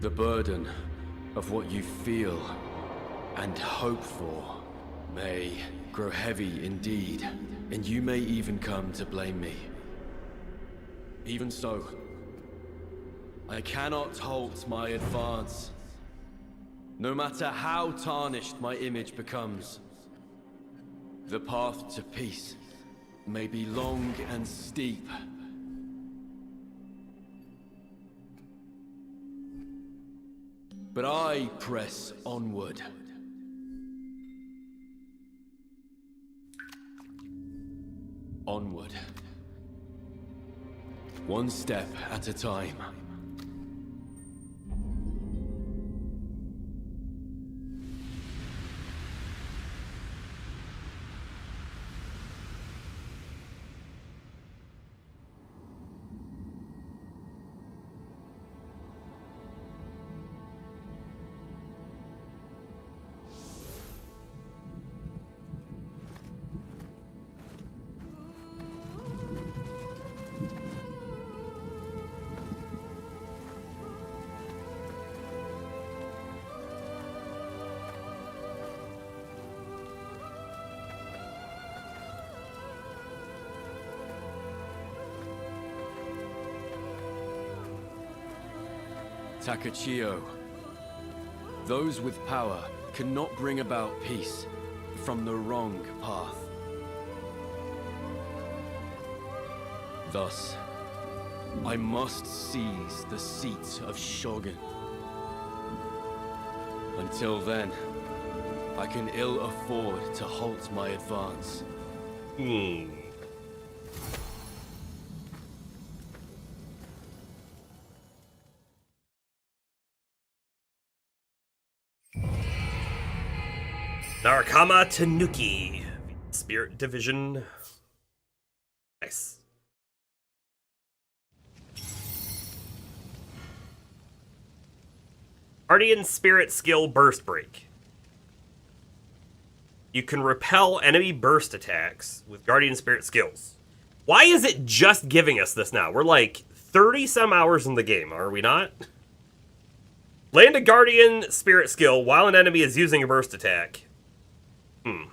The burden of what you feel and hope for may grow heavy indeed, and you may even come to blame me. Even so, I cannot halt my advance. No matter how tarnished my image becomes, the path to peace may be long and steep. But I press onward. Onward. One step at a time. Takachio. Those with power cannot bring about peace from the wrong path. Thus, I must seize the seat of Shogun. Until then, I can ill afford to halt my advance. Narakama Tanuki, Spirit Division. Nice. Guardian Spirit skill Burst Break. You can repel enemy burst attacks with Guardian Spirit skills. Why is it just giving us this now? We're like 30 some hours in the game, are we not? Land a Guardian Spirit skill while an enemy is using a burst attack.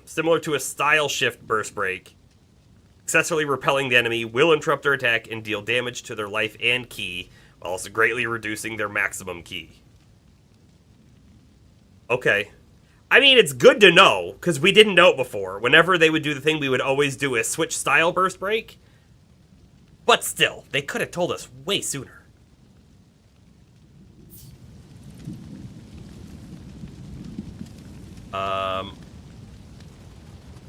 Similar to a style shift burst break. Successfully repelling the enemy will interrupt their attack and deal damage to their life and ki, while also greatly reducing their maximum ki. Okay. I mean, it's good to know, because we didn't know it before. Whenever they would do the thing, we would always do a switch style burst break. But still, they could have told us way sooner.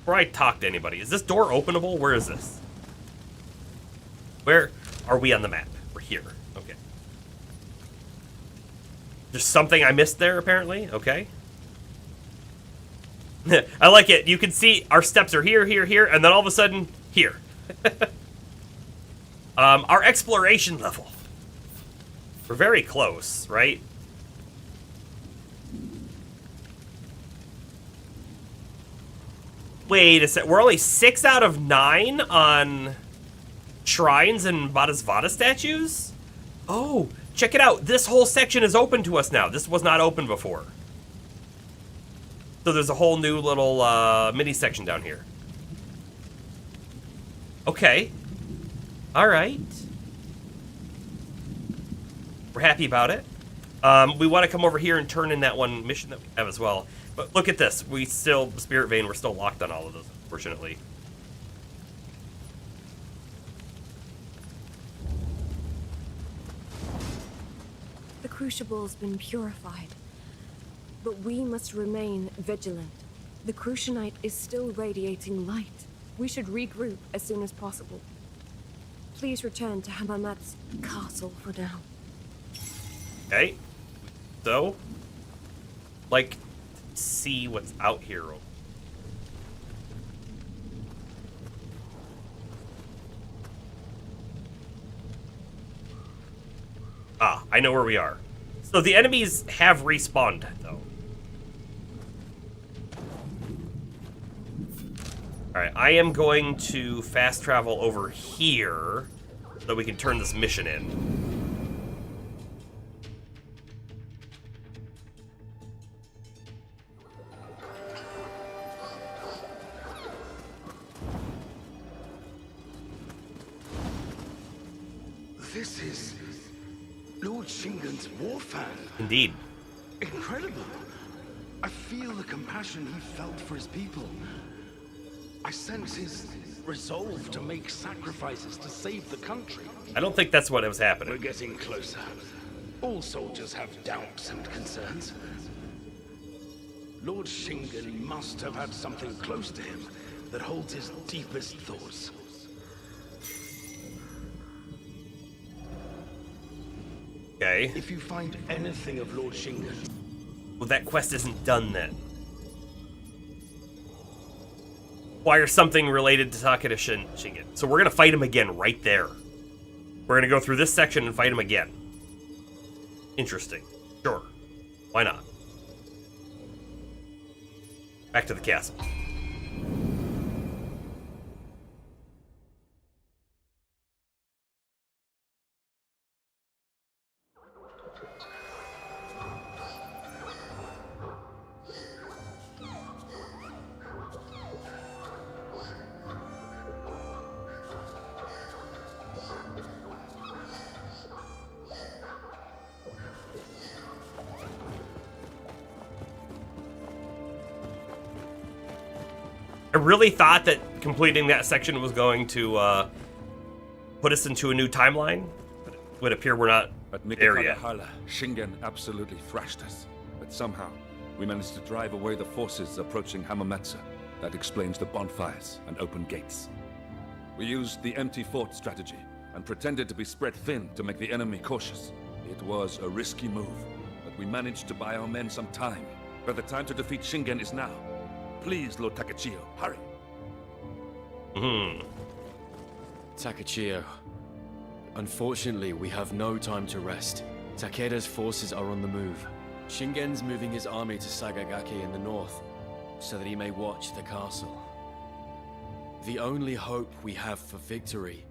Before I talk to anybody, is this door openable? Where is this? Where are we on the map? We're here. Okay. There's something I missed there, apparently. Okay. I like it. You can see our steps are here, here, here, and then all of a sudden, here. Our exploration level. We're very close, right? Wait a sec. We're only 6 out of 9 on shrines and Vadasvata statues? Oh, check it out. This whole section is open to us now. This was not open before. So there's a whole new little mini section down here. Okay. All right. We're happy about it. We want to come over here and turn in that one mission that we have as well. But look at this. We still, Spirit Vein, we're still locked on all of those, unfortunately. The Crucible's been purified. But we must remain vigilant. The Crucianite is still radiating light. We should regroup as soon as possible. Please return to Hammamat's castle for now. Okay. So, like, see what's out here. Ah, I know where we are. So the enemies have respawned, though. Alright, I am going to fast travel over here so that we can turn this mission in. This is Lord Shingen's war fan. Indeed. Incredible. I feel the compassion he felt for his people. I sense his resolve to make sacrifices to save the country. I don't think that's what was happening. We're getting closer. All soldiers have doubts and concerns. Lord Shingen must have had something close to him that holds his deepest thoughts. Okay. If you find anything of Lord Shingen... Well, that quest isn't done then. Acquire something related to Takeda Shingen. So we're going to fight him again right there. We're going to go through this section and fight him again. Interesting. Sure. Why not? Back to the castle. I really thought that completing that section was going to put us into a new timeline, but it would appear we're not there yet. Shingen absolutely thrashed us, but somehow we managed to drive away the forces approaching Hammamatsu. That explains the bonfires and open gates. We used the empty fort strategy and pretended to be spread thin to make the enemy cautious. It was a risky move, but we managed to buy our men some time. But the time to defeat Shingen is now. Please, Lord Takachio, hurry. Takachio, unfortunately, we have no time to rest. Takeda's forces are on the move. Shingen's moving his army to Sagagaki in the north, so that he may watch the castle. The only hope we have for victory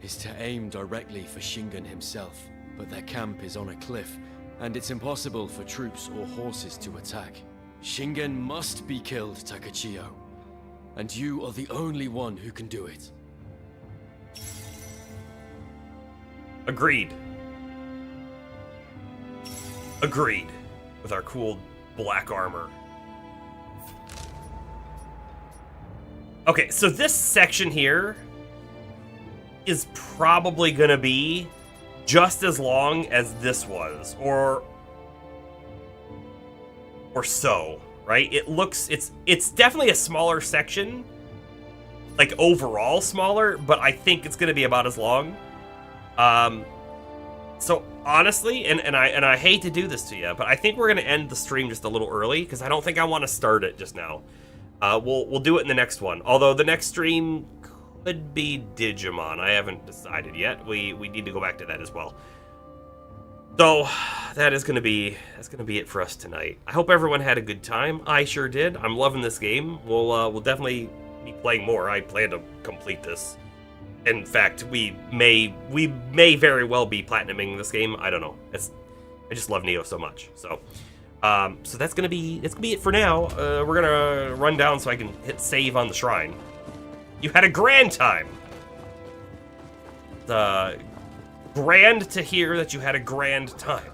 is to aim directly for Shingen himself, but their camp is on a cliff, and it's impossible for troops or horses to attack. Shingen must be killed, Takachio. And you are the only one who can do it. Agreed. Agreed. With our cool black armor. Okay, so this section here is probably gonna be just as long as this was, or so, right? It looks, it's definitely a smaller section, like overall smaller, but I think it's gonna be about as long. So honestly, and I hate to do this to you, but I think we're gonna end the stream just a little early because I don't think I want to start it just now. We'll do it in the next one. Although the next stream could be Digimon. I haven't decided yet. We need to go back to that as well. So that's gonna be it for us tonight. I hope everyone had a good time. I sure did. I'm loving this game. We'll definitely be playing more. I plan to complete this. In fact, we may very well be platinuming this game. I don't know. I just love Nioh so much. So So that's gonna be it for now. We're gonna run down so I can hit save on the shrine. You had a grand time. Grand to hear that you had a grand time.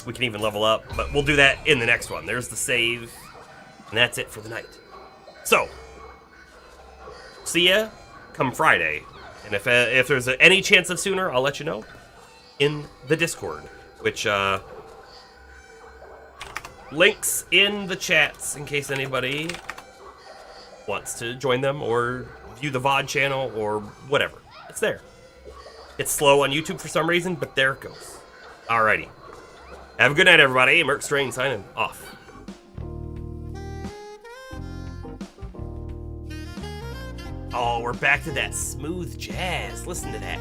We can even level up, but we'll do that in the next one. There's the save, and that's it for the night. So, see ya come Friday. And if there's any chance of sooner, I'll let you know in the Discord, which links in the chats in case anybody wants to join them or view the VOD channel or whatever. It's there. It's slow on YouTube for some reason, but there it goes. Alrighty. Have a good night, everybody. Merc Strain signing off. Oh, we're back to that smooth jazz. Listen to that.